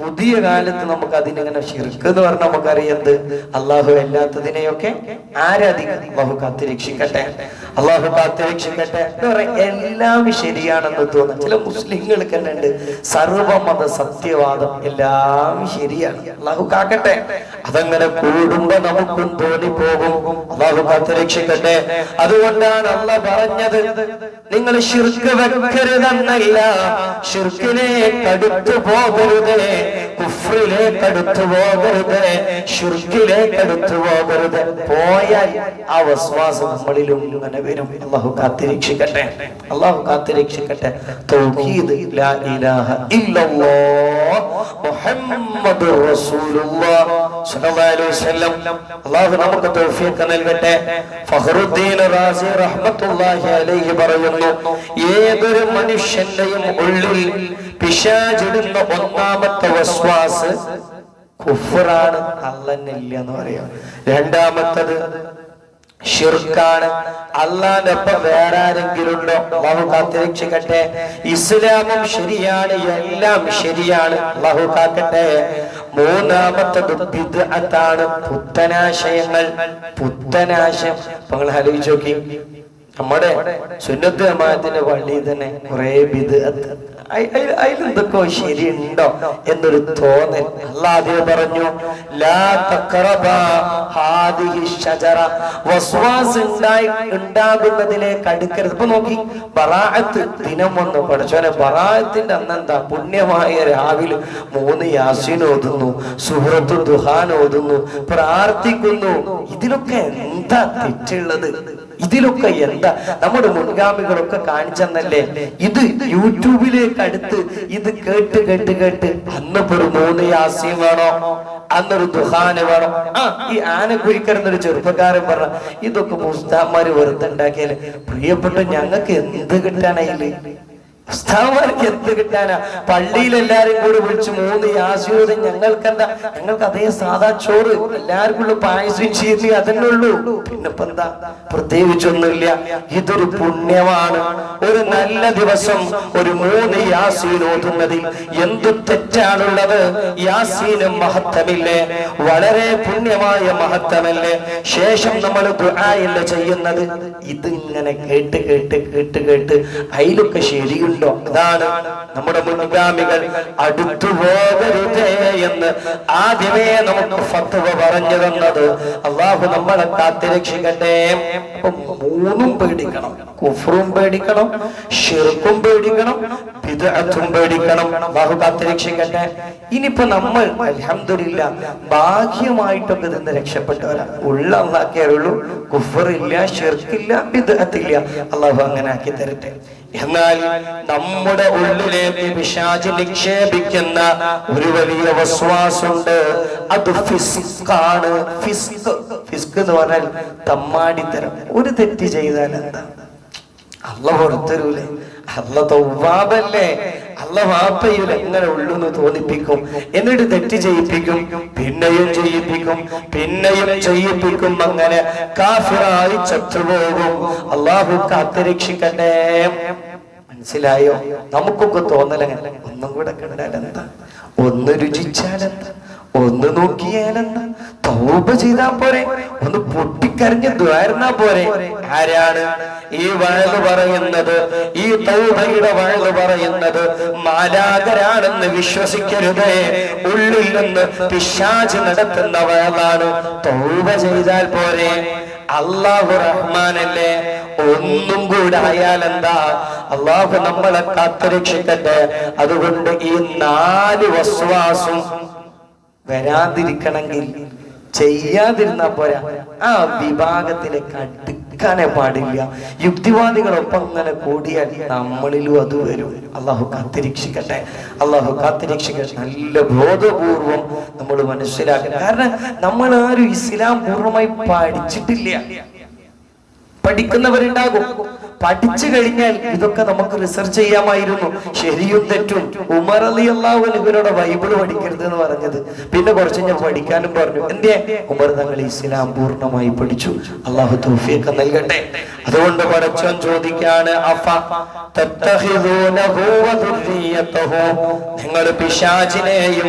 പുതിയ കാലത്ത് നമുക്ക് അതിനിങ്ങനെ ശിർക്ക് എന്ന് പറഞ്ഞാൽ നമുക്കറിയത് അള്ളാഹു അല്ലാത്തതിനെയൊക്കെ ആരാധിക്കും. അള്ളാഹു കാത്തുരക്ഷിക്കട്ടെ, അള്ളാഹു കാത്തുരക്ഷിക്കട്ടെ എന്ന് പറയാം. എല്ലാം ശരിയാണെന്ന് തോന്നുന്നു. ചില മുസ്ലിങ്ങൾക്ക് തന്നെ ഉണ്ട് സർവമത സത്യവാദം, എല്ലാം ശരിയാണ്. അള്ളാഹു കാക്കട്ടെ. അതങ്ങനെ കൂടുമ്പോ നമുക്കും തോന്നിപ്പോകും. അള്ളാഹു കാത്തുരക്ഷിക്കട്ടെ. അതുകൊണ്ടാണ് അള്ളാഹ് പറഞ്ഞത്, നിങ്ങൾ ശിർക്ക് വെക്കരുതെന്നല്ല, ശിർക്കിലേക്ക് അടുത്തു പോകരുത്, കുഫ്രിലേക്ക് അടുത്തു പോകരുത്, ശിർക്കിലേക്ക് അടുത്തു പോകരുത്. പോയാൽ ആ വസ്വാസം നമ്മളിലും ഇങ്ങനെ വരും. അല്ലാഹു കാത്തിരക്ഷിക്കട്ടെ, അല്ലാഹു കാത്തിരക്ഷിക്കട്ടെ. തൗഹീദ് ലാ ഇലാഹ ഇല്ലല്ലാഹ് മുഹമ്മദുർ റസൂലുള്ളാഹ് സ്വല്ലല്ലാഹു അലൈഹി വസല്ലം. അല്ലാഹു നമുക്ക് തൗഫീഖ് നൽകട്ടെ. ഫഖറുദ്ദീൻ റാസി റഹ്മത്തുള്ളാഹി അലൈഹി പറയുന്നു, ഏതൊരു മനുഷ്യന്റെയും ഉള്ളിൽ പിശാചിടുന്ന ഒന്നാമത്തെ വസ്വാസ് കുഫ്റാണ്, അല്ലാഹ്നില്ല എന്ന് പറയാം. രണ്ടാമത്തത് ശിർക്കാണ്, അല്ലാഹുവിന്റെ ഒപ്പം വേറെ ആരെങ്കിലും ഉണ്ടോ? അല്ലാഹു കാത്തിരക്ഷിക്കട്ടെ. ഇസ്ലാമും ശരിയാണ്, എല്ലാം ശരിയാണ്, അല്ലാഹു കാക്കട്ടെ. മൂന്നാമത്തത് ബിദ്അത്താണ്, പുത്തനാശയങ്ങൾ, പുത്തനാശയം. നിങ്ങൾ ആലോചിച്ച് നോക്കി, നമ്മുടെ സുന്നത്ത് ജമാഅത്തിന്റെ പള്ളിയിൽ തന്നെ കുറെ ബിദ്അത്ത്, അതിലെന്തൊക്കെ ശരിയുണ്ടോ എന്നൊരു തോന്നൽ. അല്ലാഹു പറഞ്ഞു, ലാ തഖറബാ ഹാദിഹി ഷജറ, വസ്വാസ് ഉണ്ടാകുന്നതിലേക്ക് അടുക്കരുത്. ഇപ്പൊ നോക്കി, ബറാഅത്ത് ദിനം വന്നു. പഠിച്ചോനെ, ബറാഅത്തിന്റെ അന്നെന്താ പുണ്യമായ രാവിലെ 3 യാസീൻ ഓതുന്നു, സൂറത്തു ദുഹാൻ ഓതുന്നു, പ്രാർത്ഥിക്കുന്നു. ഇതിലൊക്കെ എന്താ തെറ്റുള്ളത്? ഇതിലൊക്കെ എന്താ? നമ്മുടെ മുൻഗാമികളൊക്കെ കാണിച്ചെന്നല്ലേ. ഇത് യൂട്യൂബിലേക്ക് അടുത്ത് ഇത് കേട്ട് കേട്ട് കേട്ട് അന്നിപ്പോ ഒരു 3 യാസീൻ വേണോ, അന്നൊരു ദുഹാന് വേണം. ഈ ആനക്കുഴിക്കരുന്നൊരു ചെറുപ്പക്കാരൻ പറഞ്ഞ, ഇതൊക്കെ മുസ്താമാര് വെറുതെ ഉണ്ടാക്കിയാല് പ്രിയപ്പെട്ട ഞങ്ങൾക്ക് എന്ത് കിട്ടാനായില്ലേ? ഉസ്താദ്മാർക്ക് എന്ത് കിട്ടാനാ? പള്ളിയിൽ എല്ലാരും കൂടി വിളിച്ച് 3 യാസീൻ, ഞങ്ങൾക്കെന്താ? ഞങ്ങൾക്ക് അതേ സാധാ ചോറ്, എല്ലാവർക്കും ഉള്ളു പായസം ചെയ്ത് അതന്നെ ഉള്ളൂ. പിന്നിപ്പോ എന്താ? പ്രത്യേകിച്ചൊന്നുമില്ല. ഇതൊരു പുണ്യമാണ്. ഒരു നല്ല ദിവസം ഒരു 3 യാസീൻ ഓതുന്നതിൽ എന്ത് തെറ്റാണുള്ളത്? യാസീനും മഹത്വമില്ലേ? വളരെ പുണ്യമായ മഹത്വമല്ലേ? ശേഷം നമ്മൾ ദുആയല്ലേ ചെയ്യുന്നത്? ഇതിങ്ങനെ കേട്ട് കേട്ട് കേട്ട് കേട്ട് അതിലൊക്കെ ശരിയുണ്ട്. അതാണ് നമ്മുടെ മുൻഗാമികൾ അടുത്തു പോകരുതേ എന്ന് ആദ്യമേ നമുക്ക് ഫത്വ പറഞ്ഞു തന്നത്. അല്ലാഹു നമ്മളെ കാത്തിരക്ഷിക്കട്ടെ. അപ്പൊ 3ഉം പേടിക്കണം, കുഫ്റും പേടിക്കണം, ശിർക്കും പേടിക്കണം, ബിദ്അത്തും പേടിക്കണം. അല്ലാഹു കാത്തിരക്ഷിക്കട്ടെ. ഇനിയിപ്പോ നമ്മൾ അൽഹംദുലില്ലാ ബാഹ്യമായിട്ടൊക്കെ ഇതിന്ന് രക്ഷപ്പെട്ടവരാ. ഉള്ള അല്ലാഹ്ക്കേ അറിയുള്ളൂ. കുഫ്റില്ല, ശിർക്കില്ല, ബിദ്അത്തില്ല. അല്ലാഹു അങ്ങനെ ആക്കി തരട്ടെ. എന്നാൽ നമ്മുടെ ഉള്ളിലേക്ക് പിശാച് നിക്ഷേപിക്കുന്ന ഒരു വലിയ വസ്വാസുണ്ട്. അത് ഫിസ്ഖാണ്. ഫിസ്ക് എന്ന് പറഞ്ഞാൽ തമ്മാടിത്തരം. ഒരു തെറ്റ് ചെയ്താൽ എന്താ? അല്ലാഹു പുറത്തരൂലേ? അല്ലാഹു തൗവാബല്ലേ? അല്ലാഹു മാപ്പയ്യൂല. എങ്ങനെ ഉള്ളൂന്ന് തോന്നിപ്പിക്കും, എന്നിട്ട് തെറ്റ് ചെയ്യിപ്പിക്കും, പിന്നെയും ചെയ്യിപ്പിക്കും, പിന്നെയും ചെയ്യിപ്പിക്കും. അങ്ങനെ കാഫിറായി ചത്തുപോകും. അല്ലാഹു കാത്തിരക്ഷിക്കട്ടെ. മനസ്സിലായോ? നമുക്കൊക്കെ തോന്നലങ്ങനെ, ഒന്നും കൂടെ കണ്ടാലെന്താ, ഒന്ന് രുചിച്ചാലെന്താ, ഒന്ന് നോക്കിയാലെന്താ, തൗബ ചെയ്താ പോരെ, ഒന്ന് പൊട്ടിക്കരഞ്ഞ് ദ്വാരുന്നാ പോരെ. ആരാണ് ഈ വഴല് പറയുന്നത്? ഈ തൗബയുടെ വഴല് പറയുന്നത് മാലാഖരാണെന്ന് വിശ്വസിക്കരുതേ. ഉള്ളിൽ നിന്ന് പിശാച് നടത്തുന്ന വഴലാണ്. തൗബ ചെയ്താൽ പോരെ. അല്ലാഹു റഹ്മാനല്ലേ? ഒന്നും കൂടെ ആയാലെന്താ? അല്ലാഹു നമ്മളെ കാത്തുരക്ഷിക്കട്ടെ. അതുകൊണ്ട് ഈ 4 വസ്വാസും വരാതിരിക്കണമെങ്കിൽ ചെയ്യാതിരുന്നാ പോരാ, ആ വിഭാഗത്തിലേക്ക് അടുക്കാനേ പാടില്ല. യുക്തിവാദികളൊപ്പം അങ്ങനെ കൂടിയാൽ നമ്മളിലും അത് വരും. അല്ലാഹു കാത്തിരക്ഷിക്കട്ടെ, അല്ലാഹു കാത്തിരക്ഷിക്കട്ടെ. നല്ല ബോധപൂർവം നമ്മൾ മനസ്സിലാക്കണം. കാരണം നമ്മൾ ആരും ഇസ്ലാം പൂർണ്ണമായി പഠിച്ചിട്ടില്ല. പഠിക്കുന്നവരുണ്ടാകും. പഠിച്ചു കഴിഞ്ഞാൽ ഇതൊക്കെ നമുക്ക് റിസർച്ച് ചെയ്യാമായിരുന്നു. ശരിയും തെറ്റും. ഉമർ റളിയല്ലാഹു അൻഹുവിനോട് ബൈബിള് പഠിക്കരുത് എന്ന് പറഞ്ഞത് പിന്നെ കുറച്ച് ഞാൻ പഠിക്കാനും പറഞ്ഞു. എന്തേ? ഉമർ തങ്ങൾ ഇസ്ലാം പൂർണ്ണമായി പഠിച്ചു. അള്ളാഹു തൗഫീഖ് നൽകട്ടെ. അതുകൊണ്ട് പടച്ചോൻ ചോദിക്കാണ്, നിങ്ങൾ പിശാചിനെയും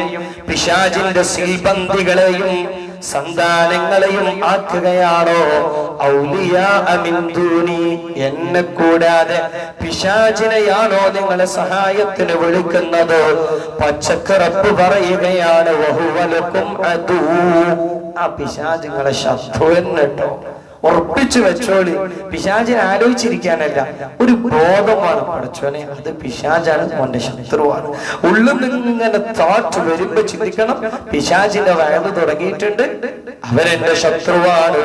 പിശാചിന്റെ സിൽബന്ദികളെയും സന്താനങ്ങളെയും ആക്കുകയാണോ ഔലിയാ മിൻ ദൂനി, എന്നെ കൂടാതെ പിശാചിനെയാണോ നിങ്ങളെ സഹായത്തിന് വിളിക്കുന്നത്? പച്ചക്ക് റബ്ബ് പറയുകയാണ്, വഹുവലക്കും അദൂ, ആ പിശാചുകളെ ശത്രു എന്നിട്ടോ ഉറപ്പിച്ചു വെച്ചോളി. പിശാചിനെ ആലോചിച്ചിരിക്കാനല്ല, ഒരു ബോധമാണ്. പഠിച്ചോനെ അത് പിശാചാണ്, മോന്റെ ശത്രുവാണ്. ഉള്ളിൽ നിന്ന് ഇങ്ങനെ തോറ്റ് വരുമ്പോ ചിന്തിക്കണം, പിശാചിന്റെ വയറ് തുടങ്ങിയിട്ടുണ്ട്, അവരെന്റെ ശത്രുവാണ്.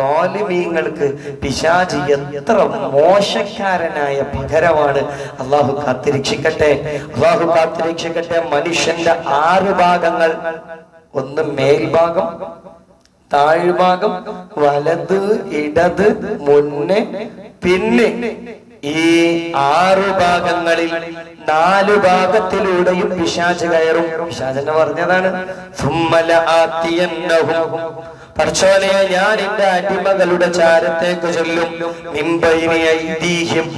ാലിമീങ്ങൾക്ക് പിശാചി എത്ര മോശക്കാരനായ പകരമാണ്. അള്ളാഹു കാത്തിരക്ഷിക്കട്ടെ, അള്ളാഹു കാത്തിരക്ഷിക്കട്ടെ. മനുഷ്യന്റെ 6 ഭാഗങ്ങൾ: ഒന്ന് മേൽഭാഗം, താഴ്ഭാഗം, വലത്, ഇടത്, മുന്നേ, പിന്നെ. ഈ 6 ഭാഗങ്ങളിൽ 4 ഭാഗത്തിലൂടെയും പിശാച് കയറും. പിശാചെന്ന് പറഞ്ഞതാണ് പടച്ചോനെ, ഞാൻ എന്റെ അടിമകളുടെ ചാരത്തേക്ക് ചൊല്ലും.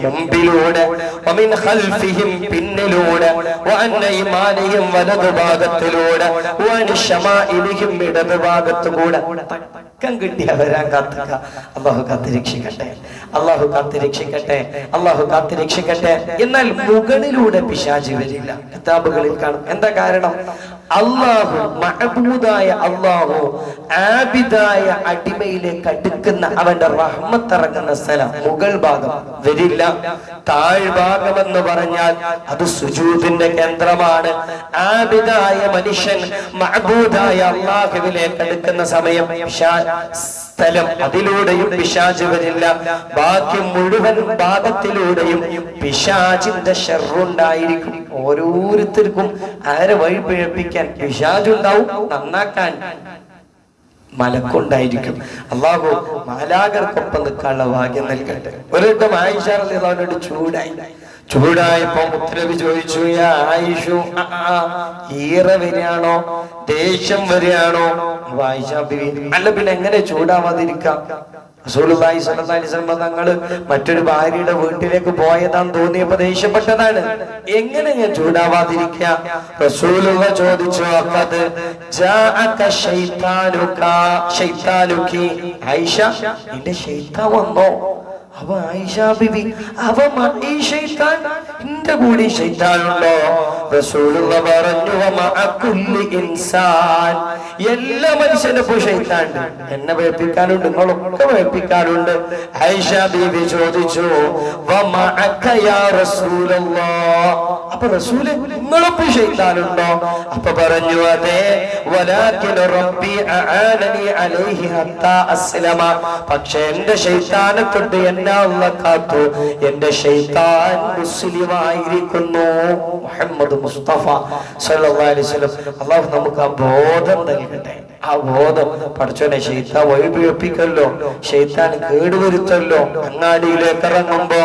മുമ്പിലൂടെ, പിന്നിലൂടെ, വലതു ഭാഗത്തിലൂടെ, ഇടത് ഭാഗത്തുകൂടെ. തക്കം കിട്ടിയ വരാൻ കാത്തുക. അള്ളാഹു കാത്തിരക്ഷിക്കട്ടെ, അള്ളാഹു കാത്തിരക്ഷിക്കട്ടെ, അള്ളാഹു കാത്തിരക്ഷിക്കട്ടെ. എന്നാൽ മുകളിലൂടെ പിശാചി വരില്ല. കിതാബുകളിൽ കാണും. എന്താ കാരണം? അള്ളാഹു മഅബൂദായ അള്ളാഹു ആബിദായ അടിമയിലേക്ക് അടുക്കുന്ന അവന്റെ റഹ്മത്ത് ഇറങ്ങുന്ന സ്ഥലം മുകൾ ഭാഗം വരില്ല. താഴ്ഭാഗം എന്ന് പറഞ്ഞാൽ അത് സുജൂദിന്റെ കേന്ദ്രമാണ്. ആബിദായ മനുഷ്യൻ മഅബൂദായ അള്ളാഹുവിലേക്ക് അടുക്കുന്ന സമയം സ്ഥലം, അതിലൂടെയും പിശാച് വരില്ല. ബാക്കി മുഴുവൻ ഭാഗത്തിലൂടെയും പിശാചിന്റെ ശർറുണ്ടായിരിക്കും. ഓരോരുത്തർക്കും ആരെ വഴി പിഴപ്പിക്കാൻ പിശാചുണ്ടാവും, നന്നാക്കാൻ മലക്കുണ്ടായിരിക്കും. അള്ളാഹു മാലാഖർക്കൊപ്പം നിൽക്കാനുള്ള ഭാഗ്യം നൽകട്ടെ. ഒരിടം ആയിഷ റളിയല്ലാഹു അൻഹയോട് ചൂടായപ്പോ മുത്തനബി ചോദിച്ചു, ആയിഷു, ഈറ വരികയാണോ, ദേഷ്യം വരികയാണോ? ആയിഷ ബീവി, അല്ല പിന്നെ എങ്ങനെ ചൂടാവാതിരിക്കാം? റസൂലുള്ളാഹി സ്വല്ലല്ലാഹി അലൈഹി വസല്ലം തങ്ങള് മറ്റൊരു ഭാര്യയുടെ വീട്ടിലേക്ക് പോയതാന്ന് തോന്നിയപ്പോ ദേഷ്യപ്പെട്ടതാണ്. എങ്ങനെ ഞാൻ ചൂടാവാതിരിക്കാം? റസൂലുള്ള ചോദിച്ചു, അഖദ് ജാഅക ശൈത്താനുകി, ആയിഷ നിന്റെ ശൈത്താൻ വന്നോ? അപ്പൊ ആയിഷ ബിബി, ഈ ശൈത്താൻ എന്റെ കൂടി ശൈത്താനുണ്ടോ? റസൂലുള്ള പറഞ്ഞു, ഇൻസാൻ, എല്ലാ മനുഷ്യനും ശൈത്താൻ. എന്നെ വേപ്പിക്കാനുണ്ട്, നിങ്ങളൊക്കെ വേപ്പിക്കാനുണ്ട്. ആയിഷ ബീവി ചോദിച്ചു, അപ്പൊ റസൂല് നിങ്ങളൊപ്പം ശൈത്താനുണ്ടോ? അപ്പൊ പറഞ്ഞു, അതെ. പക്ഷെ എന്റെ ശൈത്താനെ തൊട്ട് എന്നെ അല്ലാഹു കാത്തു. എന്റെ ശൈത്താൻ മുസ്ലിമായിരിക്കുന്നു. മുഹമ്മദ് മുസ്തഫ സല്ലല്ലാഹു അലൈഹി വസല്ലം. അല്ലാഹു നമുക്ക് ആ ബോധം നൽകട്ടെ. ആ ബോധം പഠിച്ചോനെ, ശൈത്താൻ വഴിപിഴപ്പിക്കല്ലോ, ശൈത്താൻ കേടുവരുത്തല്ലോ. അങ്ങാടിയിലേക്ക് ഇറങ്ങുമ്പോ,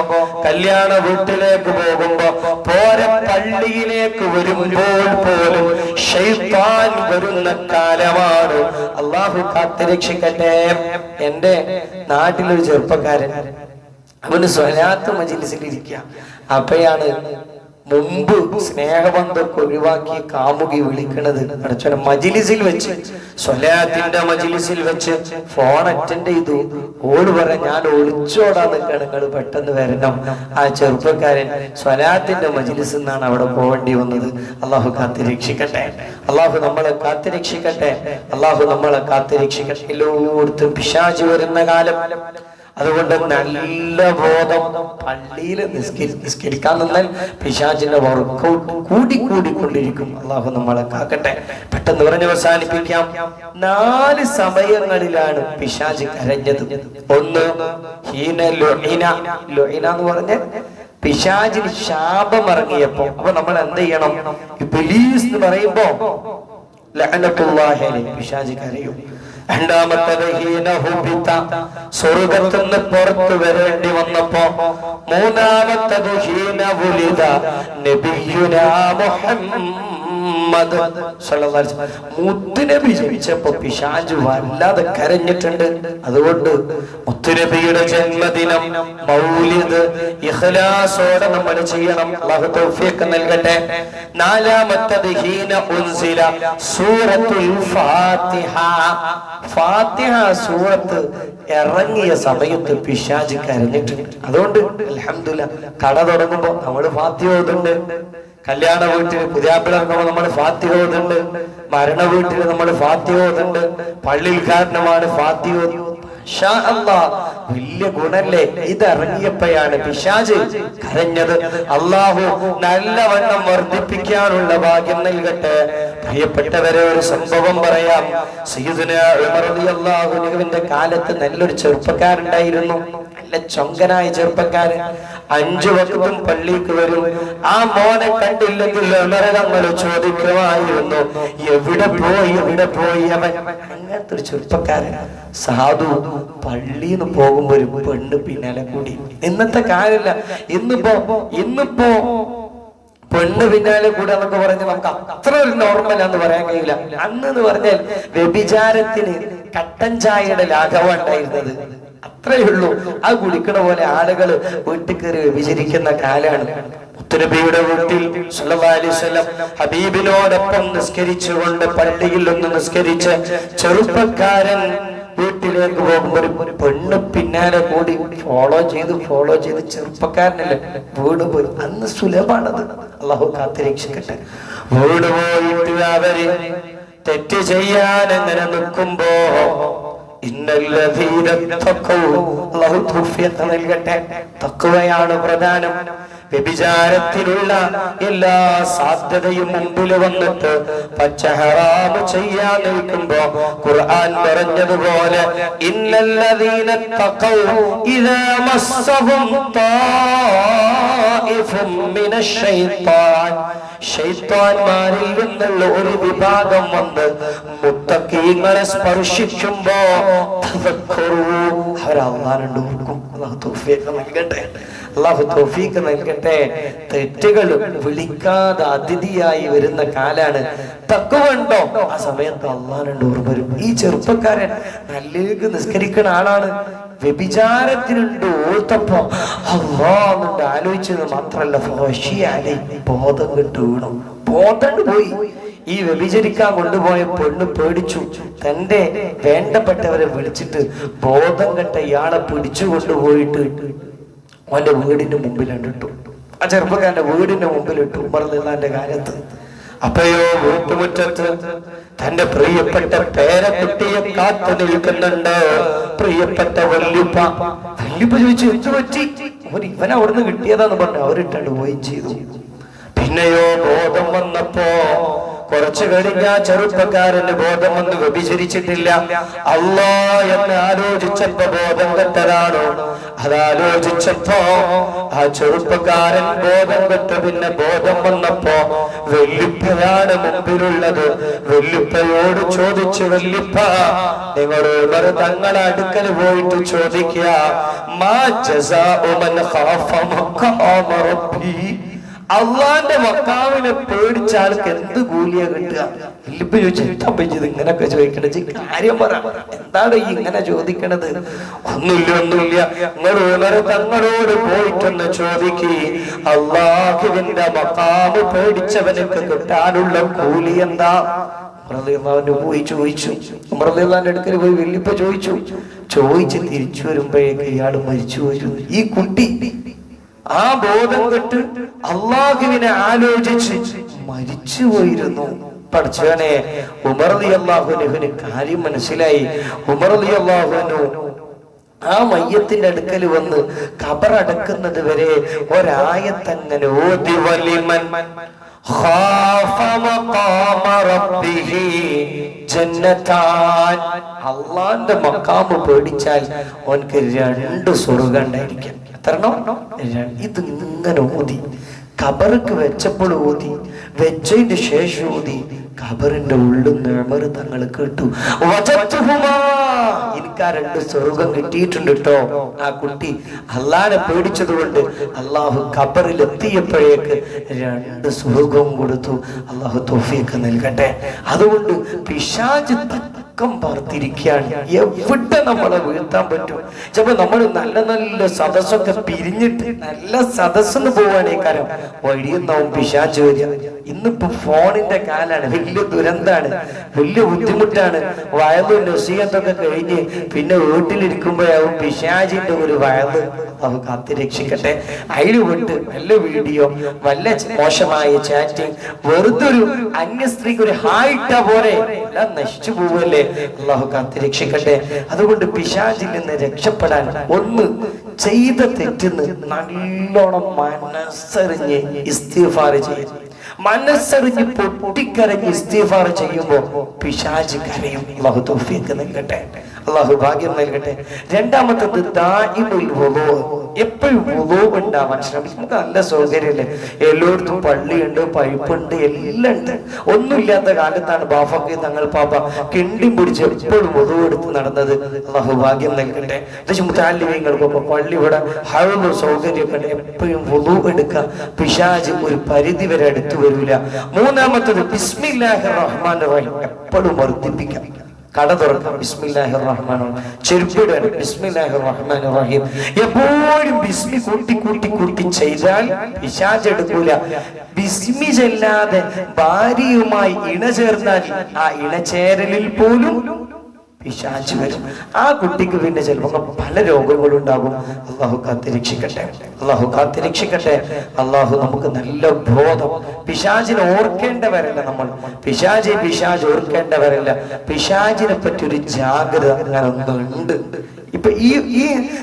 കല്യാണ വീട്ടിലേക്ക് പോകുമ്പോ, പോരെ പള്ളിയിലേക്ക് വരുമ്പോൾ പോലും ശൈത്താൻ വരുന്ന കാലമാണ്. അല്ലാഹു കാത്തുരക്ഷിക്കട്ടെ. എന്റെ നാട്ടിലൊരു ചെറുപ്പക്കാരൻ, അവന് സ്വലാത്ത് മജ്‌ലിസിൽ ഇരിക്കുക. അപ്പയാണ് മുമ്പ് സ്നേഹബന്ധമൊക്കെ ഒഴിവാക്കി കാമുകി വിളിക്കണത്. പഠിച്ചോനെ, മജ്‌ലിസിൽ വെച്ച്, സ്വലാത്തിന്റെ മജ്‌ലിസിൽ വെച്ച് ഫോൺ അറ്റൻഡ് ചെയ്തു. ഓട് പറയാൻ ഞാൻ ഒളിച്ചോടാൻ നിൽക്കണം, നിങ്ങൾ പെട്ടെന്ന് വരണം. ആ ചെറുപ്പക്കാരൻ സ്വലാത്തിന്റെ മജ്‌ലിസിൽ നിന്നാണ് അവിടെ പോവേണ്ടി വന്നത്. അള്ളാഹു കാത്തിരക്ഷിക്കട്ടെ, അള്ളാഹു നമ്മളെ കാത്തിരക്ഷിക്കട്ടെ, അള്ളാഹു നമ്മളെ കാത്തിരക്ഷിക്കട്ടെ. എല്ലായിടത്തും പിശാച് വരുന്ന കാലം. അതുകൊണ്ട് നല്ല ബോധം. പള്ളിയിൽ നിസ്കരിക്കാൻ നിന്നാൽ പിശാചിന്റെ വർക്കൗട്ട് കൂടിക്കൊണ്ടിരിക്കും. അള്ളാഹു നമ്മളെ കാക്കട്ടെ. പെട്ടെന്ന് പറഞ്ഞ് അവസാനിപ്പിക്കാം. 4 സമയങ്ങളിലാണ് പിശാച് കരഞ്ഞത്. ഒന്ന്, ഹീന ലുഇന. ലുഇന എന്ന് പറഞ്ഞാൽ പിശാചിന് ശാപം ഇറങ്ങിയപ്പോ. അപ്പൊ നമ്മൾ എന്ത് ചെയ്യണം? ഇബ്ലീസ് എന്ന് പറയുമ്പോ ലഅനത്തുല്ലാഹി അലൈഹി, പിശാച് കരയും. രണ്ടാമത്തത് ഹീന ഹുബിത, സ്വർഗ്ഗത്തിൽ നിന്ന് പുറത്തു വരേണ്ടി വന്നപ്പോ. മൂന്നാമത്തത് ഹീന വുലിദ നബിയുനാ മുഹമ്മദ് സ്വല്ലല്ലാഹു അലൈഹി വസല്ലം, മുത്തുനബി ജനിച്ചപ്പോ പിശാച് വല്ലാതെ കരഞ്ഞിട്ടുണ്ട്. അതുകൊണ്ട് മുത്തുനബിയുടെ ജന്മദിനം മൗലിദ് ഇഖ്ലാസോടെ നമ്മൾ ചെയ്യണം. അല്ലാഹു തൗഫീഖ് നൽകട്ടെ. നാലാമത്തത് ഹീന ഉൻസില സൂറത്തുൽ ഫാത്തിഹ, ഫാത്തിഹ സൂറത്ത് ഇറങ്ങിയ സമയത്ത് പിശാച് കരഞ്ഞിട്ടുണ്ട്. അതുകൊണ്ട് അൽഹംദുലില്ലാഹ് കട തുടങ്ങുമ്പോ നമ്മള് ഫാത്തിഹ ഓതുന്നുണ്ട്, കല്യാണ വീട്ടിൽ പുതിയാപ്പിള ഇറങ്ങുമ്പോൾ നമ്മൾ ഫാത്തിഹ ഓതുന്നുണ്ട്, മരണ വീട്ടിൽ നമ്മൾ ഫാത്തിഹ ഓതുന്നുണ്ട്, പള്ളി ഉദ്ഘാടനമാണ് ഫാത്തിഹ ഓതുന്നത്. മാഷാ അല്ലാഹ്, വലിയ ഗുണല്ലേ. ഇത് ഇറങ്ങിയപ്പോഴാണ് പിശാച് കരഞ്ഞത്. അല്ലാഹു നല്ലവണ്ണം വർദ്ധിപ്പിക്കാനുള്ള ഭാഗ്യം നൽകട്ടെ. പ്രിയപ്പെട്ടവരെ, ഒരു സംഭവം പറയാം. സയ്യിദുനാ ഉമർ റളിയല്ലാഹു അൻഹുവിന്റെ കാലത്ത് നല്ലൊരു ചെറുപ്പക്കാരുണ്ടായിരുന്നു, നല്ല ചൊങ്കനായ ചെറുപ്പക്കാരൻ. 5 വക്തും പള്ളിക്ക് വരും. ആ മോനെ കണ്ടില്ലെങ്കിൽ ഉമർ തങ്ങൾ ചോദിക്കുമായിരുന്നു, എവിടെ പോയി അവൻ? അങ്ങനത്തെ ഒരു ചെറുപ്പക്കാരൻ, സാധു. പള്ളിന്ന് പോകുമ്പോ ഒരു പെണ്ണ് പിന്നാലെ കൂടി. ഇന്നത്തെ കാര്യമില്ല, ഇന്നിപ്പോ പെണ്ണ് പിന്നാലെ കൂടെ എന്നൊക്കെ പറഞ്ഞാൽ നമുക്ക് അത്ര ഒരു നോർമലാന്ന് പറയാൻ കഴിയില്ല. അന്ന് പറഞ്ഞാൽ വ്യഭിചാരത്തിന് കട്ടൻ ചായയുടെ ലാഘവം ഉണ്ടായിരുന്നത്, അത്രയേ ഉള്ളൂ. അത് കുടിക്കണ പോലെ ആളുകൾ വീട്ടിൽ കയറി വ്യഭിചരിക്കുന്ന കാലാണ്. മുത്തുനബിയുടെ വീട്ടിൽ സല്ലല്ലാഹു അലൈഹി വസല്ലം ഹബീബിനോടൊപ്പം നിസ്കരിച്ചുകൊണ്ട് പള്ളിയിൽ ഒന്ന് നിസ്കരിച്ച് ചെറുപ്പക്കാരൻ വീട്ടിലേക്ക് പോകുമ്പോൾ ഒരു പെണ്ണ് പിന്നാലെ കൂടി ഫോളോ ചെയ്ത് ചെറുപ്പക്കാരനല്ലേ വീട് പോയി. അന്ന് സുലഭാണത്, അള്ളാഹു കാത്തിരക്ഷിക്കട്ടെ. വീട് പോയിട്ട് അവര് തെറ്റ് ചെയ്യാൻ എങ്ങനെ നിൽക്കുമ്പോ തഖ്വയാണ് പ്രധാനം. വ്യഭിചാരത്തിലുള്ള എല്ലാ സാധ്യതയും മുമ്പിൽ വന്നിട്ട് പച്ച ഹറാമ് ചെയ്യാൻ നിൽക്കുമ്പോ ഖുർആൻ പറഞ്ഞതുപോലെ ഇന്നല്ലദീന തഖൗ ഇദാ മസ്സഹും തായിഫും മിനശ് ശൈത്താൻ, ശൈത്താന്മാരിൽ നിന്നുള്ള ഒരു വിഭാഗം വന്ന് മുത്തഖീങ്ങളെ സ്പർശിക്കുമ്പോ അവർ അല്ലാഹുവിനെ ഓർക്കും. അല്ലാഹു തൗഫീഖ് നൽകട്ടെ, അല്ലാഹു തൗഫീഖ് നൽകട്ടെ. തെറ്റുകൾ വിളിക്കാതെ അതിഥിയായി വരുന്ന കാലാണ്. തഖ്വ ഉണ്ടോ ആ സമയത്ത് അല്ലാഹുവിനെ ഓർമ്മ വരും. ഈ ചെറുപ്പക്കാരൻ നല്ലേക്ക് നിസ്കരിക്കുന്ന ആളാണ്, വ്യഭിചാരത്തിനുണ്ട് ഓർത്തപ്പോ അല്ലാഹ് ആലോചിച്ചത് മാത്രല്ല, ബോധം കെട്ട് വീണു, ബോധം പോയി. ഈ വ്യഭിചരിക്കാൻ കൊണ്ടുപോയ പെണ്ണ് പേടിച്ചു. തന്റെ വേണ്ടപ്പെട്ടവരെ വിളിച്ചിട്ട് ബോധം കെട്ട ഇയാളെ പിടിച്ചു കൊണ്ടുപോയിട്ട് അവന്റെ വീടിന്റെ മുമ്പിലിട്ടു. ആ ചെറുപ്പക്കാരന്റെ വീടിന്റെ മുമ്പിലിട്ടു ഉമർ റളിയല്ലാഹുവിന്റെ കാലത്ത്. അപ്പയോ വീട്ടുമുറ്റത്ത് തന്റെ പ്രിയപ്പെട്ട പേരക്കുട്ടിയെ കാത്തു നിൽക്കുന്നുണ്ട് പ്രിയപ്പെട്ട വല്യുപ്പ. ചോദിച്ചു, എന്ത് പറ്റി? ഇവൻ അവിടുന്ന് കിട്ടിയതാന്ന് പറഞ്ഞു അവരിട്ടാണ്ട് പോയും ചെയ്തു. പിന്നെയോ ബോധം വന്നപ്പോ കുറച്ചു കഴിഞ്ഞ ചെറുപ്പക്കാരന് ബോധം വന്ന് വ്യഭിചരിച്ചിട്ടില്ല. അല്ലാ എന്ന് ആലോചിച്ചപ്പോ ബോധം കെട്ടതാണോ? അതാലോചിച്ചപ്പോ ആ ചെറുപ്പക്കാരൻ ബോധം കെട്ട്. പിന്നെ ബോധം വന്നപ്പോ വല്യുപ്പയാണ് മുമ്പിലുള്ളത്. വല്യുപ്പയോട് ചോദിച്ചു, വല്യുപ്പ നിങ്ങളോട് തങ്ങളെ അടുക്കൽ പോയിട്ട് ചോദിക്കുക, മാ ജസാഉ മൻ ഖാഫ മഖാമ റബ്ബി, അള്ളാന്റെ മക്കാമിനെ പേടിച്ച ആൾക്ക് എന്ത് കൂലിയാ കിട്ടുക? വല്യപ്പ ചോദിച്ചു, എന്താ പറ്റിയത് ഇങ്ങനൊക്കെ ചോദിക്കണത്? കാര്യം പറ, എന്താണ് ഈ ഇങ്ങനെ ചോദിക്കണത്? ഒന്നുമില്ല നിങ്ങൾ ഉമറെ തങ്ങളോട് പോയിട്ടൊന്ന് ചോദിക്ക്, അള്ളാഹുവിന്റെ മക്കാമ് പേടിച്ചവനക്ക് കിട്ടാനുള്ള കൂലി എന്താ? പോയി ചോദിച്ചു. ഉമർ റളിയല്ലാഹുവിന്റെ അടുക്കൽ പോയി വല്യപ്പ ചോദിച്ച് തിരിച്ചു വരുമ്പോഴേക്ക് ഇയാള് മരിച്ചു പോയിരുന്നു. ഈ കുട്ടി ആ ബോധം കെട്ട് അള്ളാഹുവിനെ ആലോചിച്ച് മരിച്ചു പോയിരുന്നു. പഠിച്ചവനെ, ഉമർ റളിയല്ലാഹു അൻഹുവിന് കാര്യം മനസ്സിലായി. ഉമർ റളിയല്ലാഹു അൻഹു ആ മയ്യത്തിന്റെ അടുക്കൽ വന്ന് ഖബറടക്കുന്നത് വരെ ഒരായത്തങ്ങനെ ഓതി, വലിമൻ ഖാഫ മഖാമ റബ്ബിഹി ജന്നതാൻ, അള്ളാന്റെ മഖാമ് പേടിച്ചാൽ അവൻക്ക് 2 സ്വർഗ്ഗം ഉണ്ടായിരിക്കും. ഇതിങ്ങനെ ഓതി, ഖബർക്ക് വെച്ചപ്പോൾ ഓതി, വെച്ചതിന് ശേഷം ഓതി, ഖബറിന്റെ ഉള്ളിൽ നിന്ന് തങ്ങൾ കേട്ടു, എനിക്ക് ആ 2 സ്വർഗം കിട്ടിയിട്ടുണ്ട് കേട്ടോ. ആ കുട്ടി അള്ളാനെ പേടിച്ചതുകൊണ്ട് അള്ളാഹു ഖബറിൽ എത്തിയപ്പോഴേക്ക് 2 സ്വർഗവും കൊടുത്തു. അള്ളാഹു തൗഫീഖ് നൽകട്ടെ. അതുകൊണ്ട് പിശാച് തക്കം പാർത്തിരിക്കുകയാണ്, എവിടെ നമ്മളെ വീഴ്ത്താൻ പറ്റും. ചിലപ്പോ നമ്മൾ നല്ല നല്ല സദസ്സൊക്കെ പിരിഞ്ഞിട്ട് നല്ല സദസ്സെന്ന് പോവാനേക്കാരം വഴിയുന്നാവും പിശാച് വരിക. ഇന്നിപ്പോ ഫോണിന്റെ കാലാണ്, വലിയ ദുരന്താണ്, വലിയ ബുദ്ധിമുട്ടാണ്. വയലും നസീഹത്തൊക്കെ കഴിഞ്ഞ് പിന്നെ വീട്ടിലിരിക്കുമ്പോഴാവും പിശാചിന്റെ ഒരു വയല്. അത് കാത്തി രക്ഷിക്കട്ടെ. അതിന് വിട്ട് വല്ല വീഡിയോ, വല്ല മോശമായ ചാറ്റിങ്, വെറുതെ ഒരു അന്യ സ്ത്രീക്ക് ഒരു ഹായിട്ട പോലെ എല്ലാം നശിച്ചു പോവല്ലേ. അള്ളാഹു കാത്തി രക്ഷിക്കട്ടെ. അതുകൊണ്ട് പിശാചിൽ നിന്ന് രക്ഷപ്പെടാൻ ഒന്ന് ചെയ്ത തെറ്റിന്ന് നല്ലോണം മനസ്സറിഞ്ഞ് ഇസ്തിഗ്ഫാർ ചെയ്യും. മനസ്സറിഞ്ഞ് പൊട്ടിക്കരഞ്ഞ് ഇസ്തിഗ്ഫാർ ചെയ്യുമ്പോൾ പിശാച് കരയും. അല്ലാഹു തൗഫീഖ് നൽകട്ടെ, അല്ലാഹു ഭാഗ്യം നൽകട്ടെ. രണ്ടാമത്തേത് ദാഇമുൽ വുളൂ, എപ്പോഴും വുളൂ ഉണ്ടാവാൻ ശ്രമിക്കും. നമുക്ക് നല്ല സൗകര്യമില്ലേ, എല്ലായിടത്തും പള്ളിയുണ്ട്, പൈപ്പുണ്ട്, എല്ലാം ഉണ്ട്. ഒന്നുമില്ലാത്ത കാലത്താണ് ബാഫക്ക് തങ്ങൾ പാപ്പ കിണ്ടിയും പിടിച്ച് എപ്പോഴും വുളൂ എടുത്ത് നടന്നത്. അല്ലാഹു ഭാഗ്യം നൽകട്ടെ. മുതഅല്ലിമീങ്ങൾക്കൊക്കെ പള്ളി ഇവിടെ ഹൗദ് സൗകര്യമൊക്കെ ഉണ്ട്, എപ്പോഴും വുളൂ എടുക്കുക. പിശാച് ഒരു പരിധി വരെ അടുത്തു വരില്ല. മൂന്നാമത്തത് ബിസ്മില്ലാഹിർ റഹ്മാനിർ റഹീം, എപ്പോഴും വർദ്ധിപ്പിക്കാം. കട തുറക്കാം ബിസ്മില്ലാഹിർ റഹ്മാനിർ റഹീം, ചെരുപ്പിടാൻ ബിസ്മില്ലാഹിർ റഹ്മാനിർ റഹീം. എപ്പോഴും ബിസ്മി കൂട്ടി കൂട്ടി കൂട്ടി ചെയ്താൽ പിശാച് എടുക്കൂല. ബിസ്മി ചെല്ലാതെ ഭാര്യയുമായി ഇണചേർന്നാൽ ആ ഇണചേരലിൽ പോലും പിശാച് വരും. ആ കുട്ടിക്ക് പിന്നെ ചിലപ്പോൾ പല രോഗങ്ങളുണ്ടാകും. അള്ളാഹു കാത്തിരക്ഷിക്കട്ടെ, അള്ളാഹു കാത്തിരക്ഷിക്കട്ടെ. അള്ളാഹു നമുക്ക് നല്ല ബോധം. പിശാചിനെ ഓർക്കേണ്ടവരല്ല നമ്മൾ, പിശാച് ഓർക്കേണ്ടവരല്ല. പിശാചിനെ പറ്റി ഒരു ജാഗ്രത അങ്ങനെ ഒന്നുണ്ട്. ഇപ്പൊ ഈ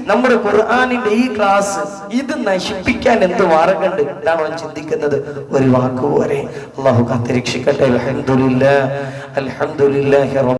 നമ്മുടെ ഖുർആനിന്റെ ഈ ക്ലാസ് ഇത് നശിപ്പിക്കാൻ എന്ത് മാർഗമുണ്ട് എന്നാണ് അവൻ ചിന്തിക്കുന്നത്. ഒരു വാക്ക് പോരെ. അള്ളാഹു കാത്തിരക്ഷിക്കട്ടെ. അൽഹംദുലില്ലാഹ്, അൽഹംദുലില്ലാഹി.